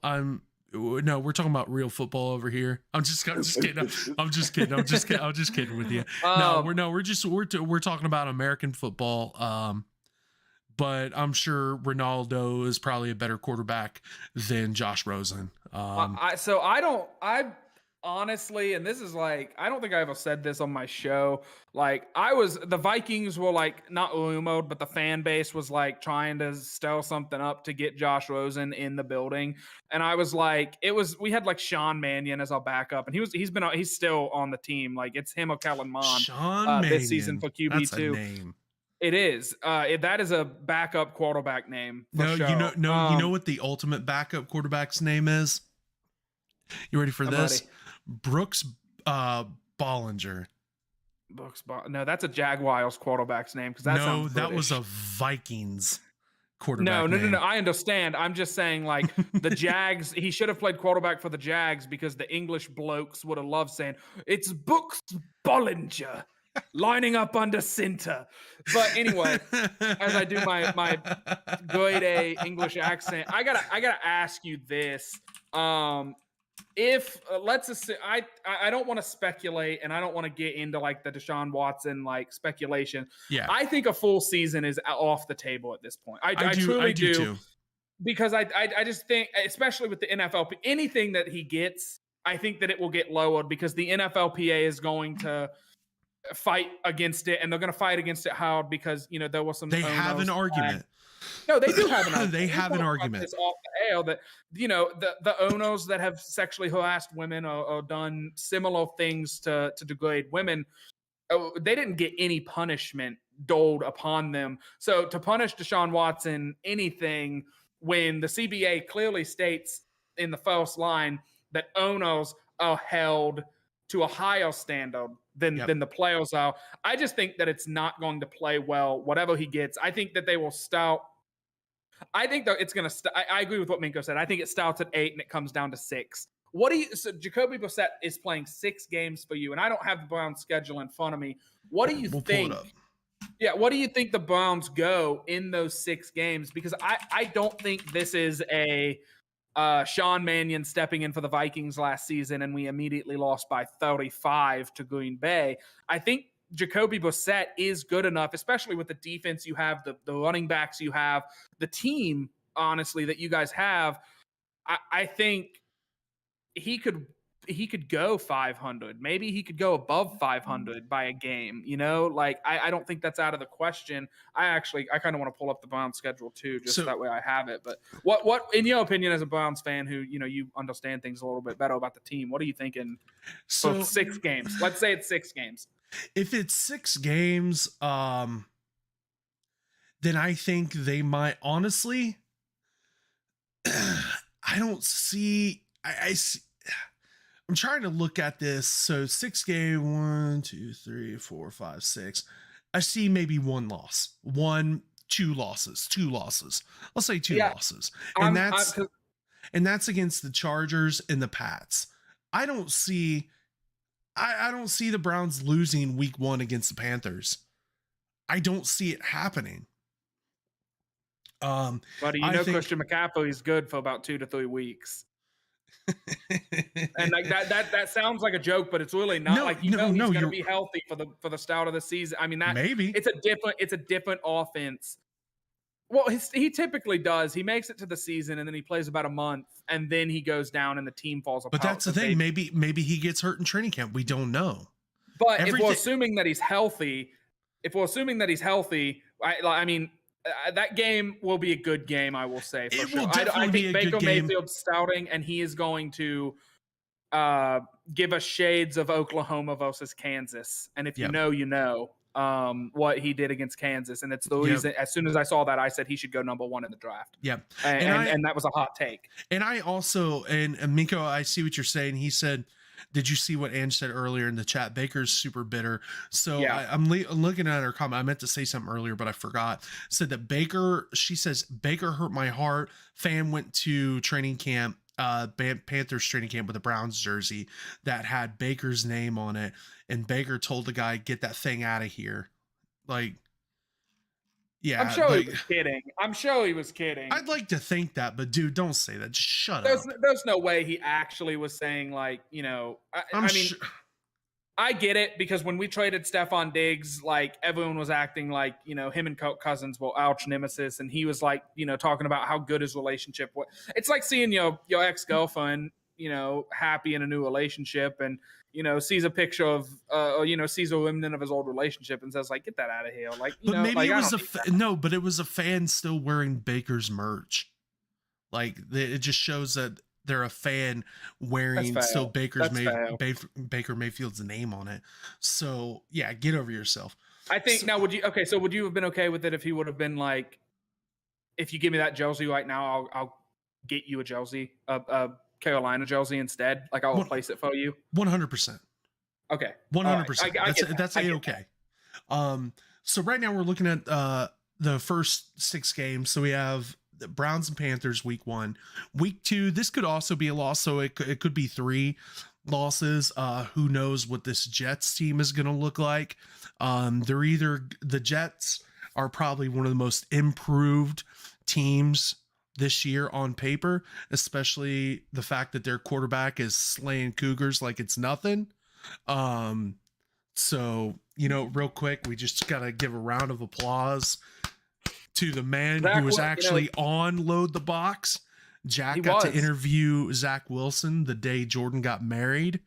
no, we're talking about real football over here. I'm just kidding. I'm just kidding with you. We're talking about American football. But I'm sure Ronaldo is probably a better quarterback than Josh Rosen. I honestly, and this is like, I don't think I ever said this on my show. Like, the Vikings were like not rumored, but the fan base was like trying to stir something up to get Josh Rosen in the building. And I was like, we had like Sean Mannion as our backup, and he's still on the team. Like, it's him or Kellen Mond this season for QB2. That's a name. It is. That is a backup quarterback name. You know what the ultimate backup quarterback's name is? You ready for this? Buddy. Brooks Bollinger. No, that's a Jaguars quarterback's name, because that was a Vikings quarterback. No. I understand. I'm just saying, like, the Jags. He should have played quarterback for the Jags, because the English blokes would have loved saying it's Brooks Bollinger lining up under center. But anyway, as I do my grade A English accent, I gotta ask you this. If let's assume, I don't want to speculate, and I don't want to get into like the Deshaun Watson like speculation. Yeah, I think a full season is off the table at this point. I truly do too. Because I just think, especially with the NFLP, anything that he gets, I think that it will get lowered, because the NFLPA is going to fight against it, and they're going to fight against it hard, because there was some. They have an argument. No, they do have an argument. They have an argument. It's off the air that the owners that have sexually harassed women or done similar things to degrade women, they didn't get any punishment doled upon them. So to punish Deshaun Watson anything, when the CBA clearly states in the first line that owners are held to a higher standard than the players are, I just think that it's not going to play well, whatever he gets. I think that they will start. I think that it's going to. I agree with what Mienko said. I think it starts at 8 and it comes down to 6. So Jacoby Brissett is playing 6 games for you, and I don't have the Browns schedule in front of me. What do you think? Yeah, what do you think the Browns go in those 6 games? Because I don't think this is a Sean Mannion stepping in for the Vikings last season and we immediately lost by 35 to Green Bay. I think Jacoby Brissett is good enough, especially with the defense you have, the running backs you have, the team, honestly, that you guys have. I think he could go 500. Maybe he could go above 500 by a game. Like I don't think that's out of the question. I kind of want to pull up the Browns schedule too, just so that way I have it. But what in your opinion, as a Browns fan who you understand things a little bit better about the team, what are you thinking for 6 games? Let's say it's 6 games. If it's 6 games, then I think they might honestly. I don't see. I see. I'm trying to look at this. So 6 game, 1, 2, 3, 4, 5, 6. I see maybe 1 loss, 2 losses. I'll say 2 losses, and that's against the Chargers and the Pats. I don't see the Browns losing week 1 against the Panthers. I don't see it happening. Buddy, Christian McCaffrey is good for about 2 to 3 weeks. And like that sounds like a joke, but it's really not. He's going to be healthy for the start of the season. I mean, that maybe it's a different offense. Well, he typically does. He makes it to the season and then he plays about a month and then he goes down and the team falls apart. But that's the thing. Maybe he gets hurt in training camp. We don't know. But if we're assuming that he's healthy, I mean, that game will be a good game, I will say. For sure. I think Baker Mayfield's starting, and he is going to give us shades of Oklahoma versus Kansas. And if you know what he did against Kansas. And it's the reason, as soon as I saw that, I said he should go number 1 in the draft. Yeah. And that was a hot take. And I also, and Mienko, I see what you're saying. He said, did you see what Ange said earlier in the chat? Baker's super bitter. So I'm looking at her comment. I meant to say something earlier, but I forgot. Said that she says, Baker hurt my heart. Fan went to training camp, Panthers training camp with a Browns jersey that had Baker's name on it. And Baker told the guy, get that thing out of here. Like, Yeah, I'm sure like, he was kidding. I'm sure he was kidding. I'd like to think that, but dude, don't say that. Just shut There's up. there's no way he actually was saying like, I'm I mean, sure. I get it because when we traded Stephon Diggs, like everyone was acting like, him and Kirk Cousins were arch nemesis, and he was like, talking about how good his relationship was. It's like seeing your ex-girlfriend, happy in a new relationship, and sees a picture of sees a remnant of his old relationship and says like, get that out of here. Like, But maybe like, it I was don't need no, but it was a fan still wearing Baker's merch. Like it just shows that they're a fan wearing still Baker Mayfield's name on it. So yeah, get over yourself. I think now would you have been okay with it if he would have been like, if you give me that jersey right now, I'll get you a jersey, a Carolina jersey instead. Like I'll replace it for you. 100%. Okay. 100%. That's a-okay. So right now we're looking at the first 6 games. So we have the Browns and Panthers week 1. Week 2, this could also be a loss, so it could be 3 losses. Who knows what this Jets team is going to look like. The Jets are probably one of the most improved teams this year on paper, especially the fact that their quarterback is slaying Cougars like it's nothing. So, real quick, we just got to give a round of applause to the man who was actually on Load the Box. Jack got to interview Zach Wilson the day Jordan got married.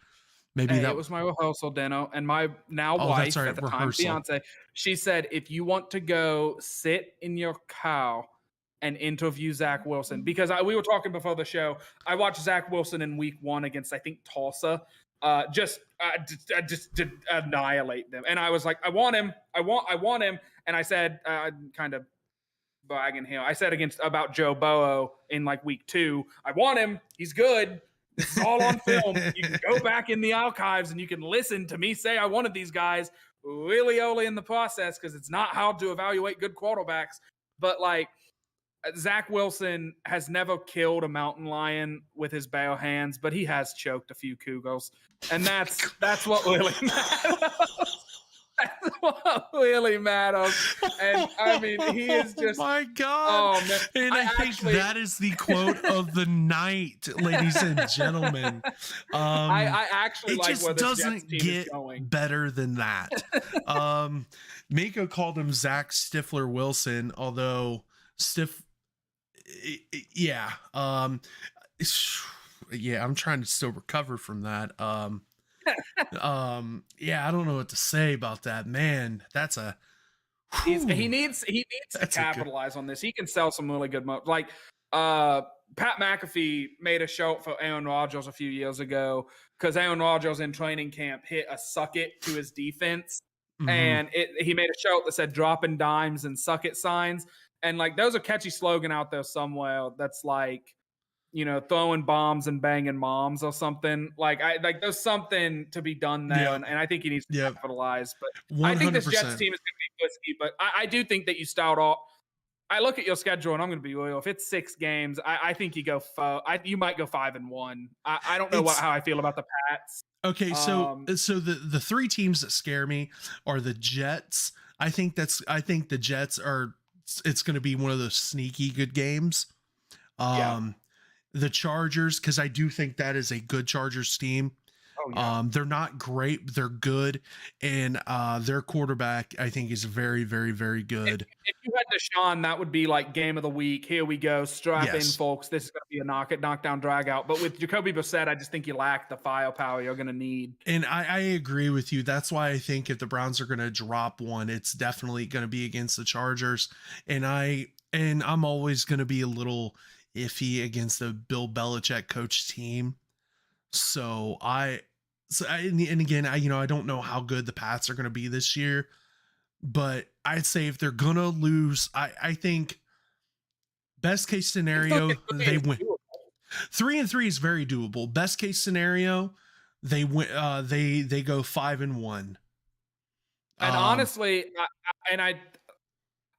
Maybe that was my rehearsal dinner, and my wife at the time, fiance, she said, if you want to go sit in your car and interview Zach Wilson, because we were talking before the show, I watched Zach Wilson in week 1 against, I think, Tulsa, just annihilate them. And I was like, I want him. And I said, kind of bragging here, I said about Joe Burrow in like week 2, I want him. He's good. This is all on film. You can go back in the archives and you can listen to me say I wanted these guys really early in the process, because it's not hard to evaluate good quarterbacks. But like, Zach Wilson has never killed a mountain lion with his bare hands, but he has choked a few Cougars, and that's what really matters. That's what really matters. And I mean, he is just, oh my God. Oh man. And I think that is the quote of the night, ladies and gentlemen. I actually like where this Jets team get is going. better than that. Mienko called him Zach Stifler Wilson, although yeah, I'm trying to still recover from that. Yeah, I don't know what to say about that, man. That's a he needs to capitalize on this. He can sell some really good like Pat McAfee made a show for Aaron Rodgers a few years ago, because Aaron Rodgers in training camp hit a suck it to his defense. Mm-hmm. And he made a show that said dropping dimes and suck it signs. And like, there's a catchy slogan out there somewhere that's like, throwing bombs and banging moms or something. Like there's something to be done there. Yeah. And I think he needs to capitalize. But 100%. I think this Jets team is going to be risky. But I do think that you start off. I look at your schedule, and I'm going to be real. If it's 6 games, I think you go. You might go 5-1. I don't know how I feel about the Pats. Okay, so the 3 teams that scare me are the Jets. I think the Jets are. It's going to be one of those sneaky good games. The Chargers, because I do think that is a good Chargers team. Oh, yeah. They're not great, but they're good, and their quarterback, I think, is very, very, very good. If you had Deshaun, that would be like game of the week. Here we go, strap in, folks. This is going to be a knockdown, drag out. But with Jacoby Brissett, I just think you lack the firepower you're going to need. And I agree with you. That's why I think if the Browns are going to drop one, it's definitely going to be against the Chargers. And I'm always going to be a little iffy against the Bill Belichick coach team. So again, I don't know how good the Pats are going to be this year, but I'd say if they're going to lose, I think best case scenario, they win. 3-3 is very doable. Best case scenario, they win. They go 5-1. And honestly,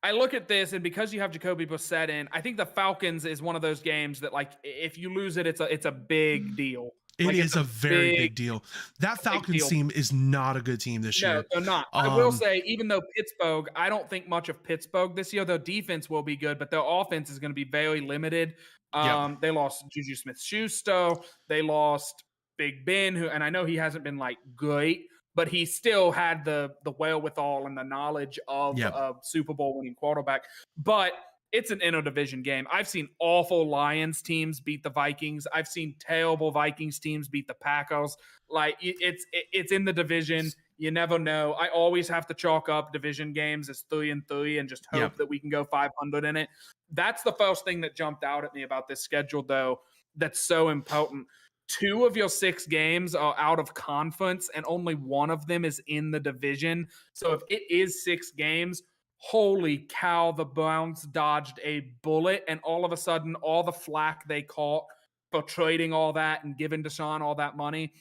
I look at this, and because you have Jacoby Brissett in, I think the Falcons is one of those games that, like, if you lose it, it's a big deal. It Like, is it's a very big big deal. That Falcons deal. team is not a good team this No, year. they're not. I will say, even though Pittsburgh, I don't think much of Pittsburgh this year. Their defense will be good, but their offense is going to be very limited. Yep. They lost Juju Smith-Schuster. They lost Big Ben, and I know he hasn't been like great, but he still had the wherewithal and the knowledge of Yep. a Super Bowl winning quarterback. But it's an interdivision game. I've seen awful Lions teams beat the Vikings. I've seen terrible Vikings teams beat the Packers. Like, it's in the division. You never know. I always have to chalk up division games as 3-3 and just hope that we can go 500 in it. That's the first thing that jumped out at me about this schedule, though, that's so important. 2 of your 6 games are out of conference, and only 1 of them is in the division. So if it is 6 games, holy cow, the Browns dodged a bullet, and all of a sudden, all the flack they caught for trading all that and giving Deshaun all that money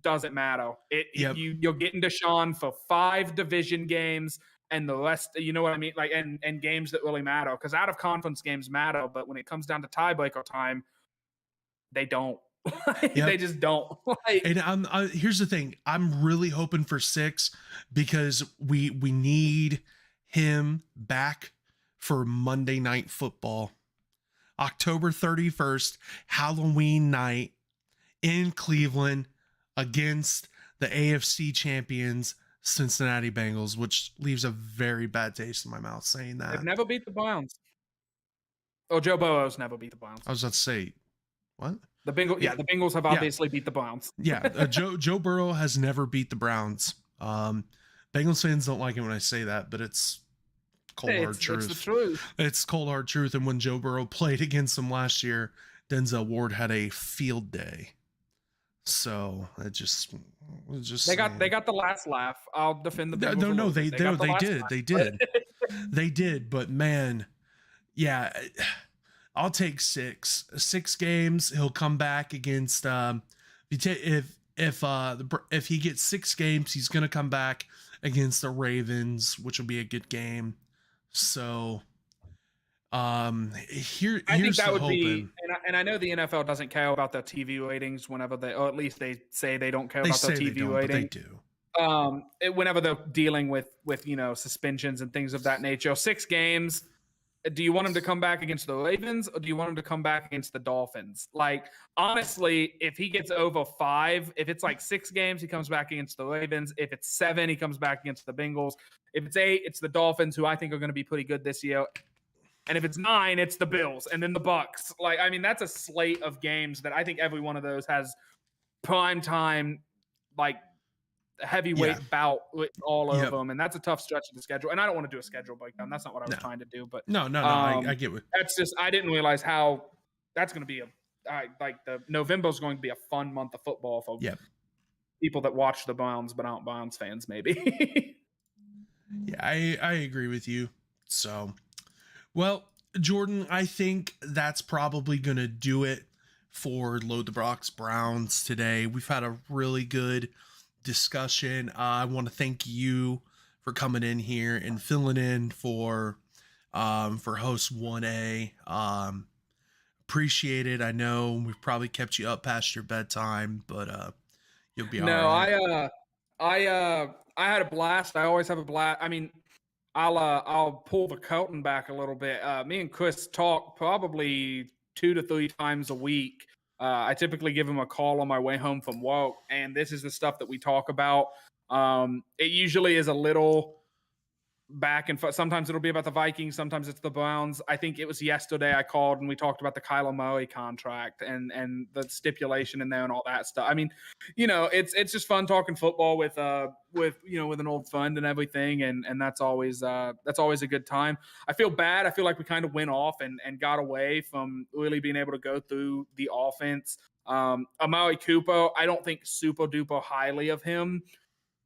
doesn't matter. You're getting Deshaun for 5 division games, and the rest, you know what I mean? Like, and games that really matter, because out of conference games matter, but when it comes down to tiebreaker time, they don't. They just don't. And here's the thing. I'm really hoping for 6 because we need him back for Monday Night Football. October 31st, Halloween night in Cleveland against the AFC champions Cincinnati Bengals, which leaves a very bad taste in my mouth saying that. They've never beat the Browns. Oh, Joe Burrow's never beat the Browns. I was about to say, what? The Bengals, the Bengals have obviously beat the Browns. Joe Burrow has never beat the Browns. Bengals fans don't like it when I say that, but it's hard truth. It's the truth. It's cold hard truth. And when Joe Burrow played against them last year, Denzel Ward had a field day. So it just they got the last laugh. I'll defend the Bengals. No, they did. But man, yeah. I'll take 6 games. He'll come back against if he gets 6 games, he's gonna come back against the Ravens, which will be a good game. So I think that would be, and I know the NFL doesn't care about their TV ratings whenever or at least they say they don't care about their TV ratings. But they do. Whenever they're dealing with suspensions and things of that nature. 6 games. Do you want him to come back against the Ravens, or do you want him to come back against the Dolphins? Like, honestly, if he gets over 5, if it's like 6 games, he comes back against the Ravens. If it's 7, he comes back against the Bengals. If it's 8, it's the Dolphins, who I think are going to be pretty good this year. And if it's 9, it's the Bills, and then the Bucks. Like, I mean, that's a slate of games that I think every one of those has prime time, like, heavyweight bout with all of them, and that's a tough stretch of the schedule. And I don't want to do a schedule breakdown. That's not what I was trying to do. But I get it. That's just, I didn't realize how that's going to be the November is going to be a fun month of football for people that watch the Browns but aren't Browns fans, maybe. I agree with you. So, well, Jordan, I think that's probably going to do it for Load the Brox Browns today. We've had a really good discussion. I want to thank you for coming in here and filling in for host 1A. Appreciate it. I know we've probably kept you up past your bedtime, but you'll be all right. I had a blast. I always have a blast. I mean, I'll pull the curtain back a little bit. Me and Chris talk probably 2 to 3 times a week. I typically give him a call on my way home from work, and this is the stuff that we talk about. It usually is a little back and forth. Sometimes it'll be about the Vikings. Sometimes it's the Browns. I think it was yesterday I called and we talked about the Kyler Murray contract and the stipulation in there and all that stuff. I mean, it's just fun talking football with an old friend and everything. And that's always a good time. I feel bad. I feel like we kind of went off and got away from really being able to go through the offense. Amari Cooper, I don't think super duper highly of him.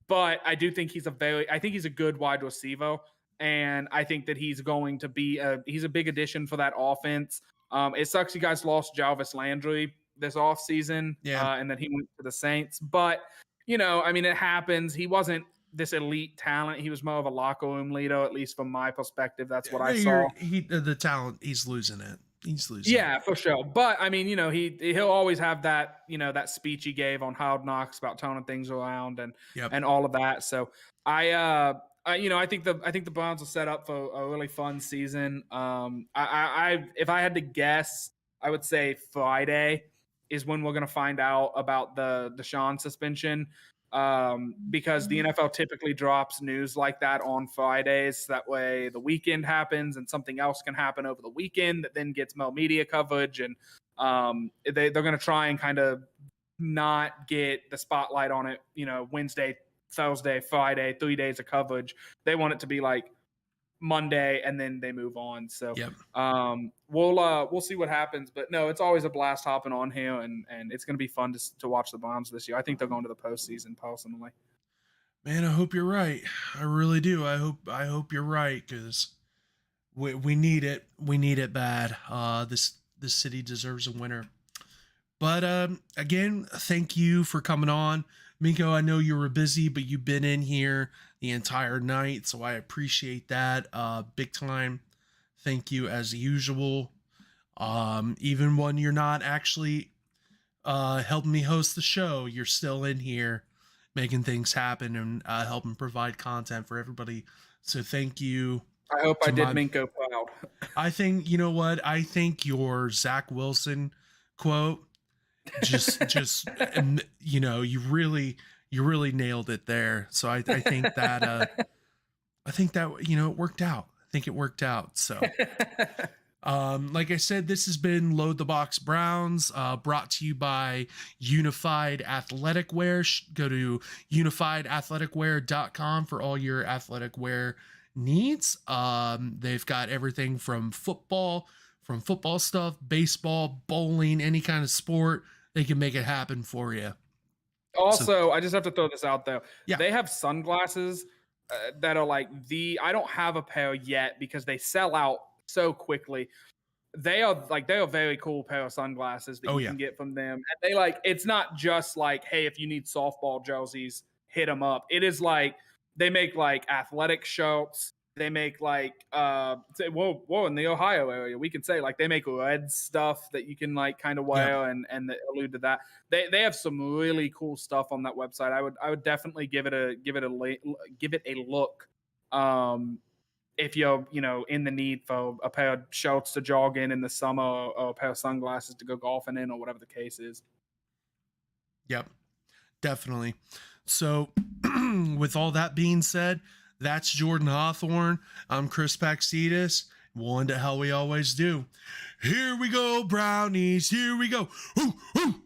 But I do think he's a good wide receiver, and I think that he's going to be he's a big addition for that offense. It sucks you guys lost Jarvis Landry this offseason, and then he went to the Saints. But, I mean, it happens. He wasn't this elite talent. He was more of a locker room leader, at least from my perspective. That's what I saw. The talent, he's losing it. He's losing. Yeah, for sure. But I mean, he'll always have that, that speech he gave on Hard Knocks about turning things around and all of that. So I think the Browns will set up for a really fun season. I if I had to guess, I would say Friday is when we're gonna find out about the Deshaun suspension. Because the NFL typically drops news like that on Fridays. That way the weekend happens and something else can happen over the weekend that then gets more media coverage. And they're going to try and kind of not get the spotlight on it, Wednesday, Thursday, Friday, 3 days of coverage. They want it to be like Monday and then they move on. So we'll see what happens. But no, it's always a blast hopping on here, and it's going to be fun to watch the Browns this year. I think they're going to the postseason personally. Man, I hope you're right. I really do. I hope you're right, because we need it. We need it bad. This city deserves a winner. But again, thank you for coming on. Mienko, I know you were busy, but you've been in here the entire night, so I appreciate that big time. Thank you as usual. Even when you're not actually helping me host the show, you're still in here making things happen and helping provide content for everybody. So thank you. I hope I did Mienko proud. I think, you know what? I think your Zach Wilson quote just you really nailed it there. So I think that it worked out. I think it worked out. So like I said, this has been Load the Box Browns, brought to you by Unified Athletic Wear. Go to unifiedathleticwear.com for all your athletic wear needs. They've got everything from football stuff, baseball, bowling, any kind of sport. They can make it happen for you. Also, I just have to throw this out there. Yeah. They have sunglasses that are like I don't have a pair yet because they sell out so quickly. They are a very cool pair of sunglasses that you can get from them. And they it's not just like, hey, if you need softball jerseys, hit them up. It is like they make like athletic shirts. They make like whoa in the Ohio area, we can say like they make red stuff that you can like kind of wear and that allude to that. They have some really cool stuff on that website. I would definitely give it a look. If you're in the need for a pair of shorts to jog in the summer, or a pair of sunglasses to go golfing in, or whatever the case is. Yep, definitely. So with all that being said, that's Jordan Hawthorne. I'm Chris Paxitas. One to hell we always do. Here we go, Brownies. Here we go. Ooh, ooh.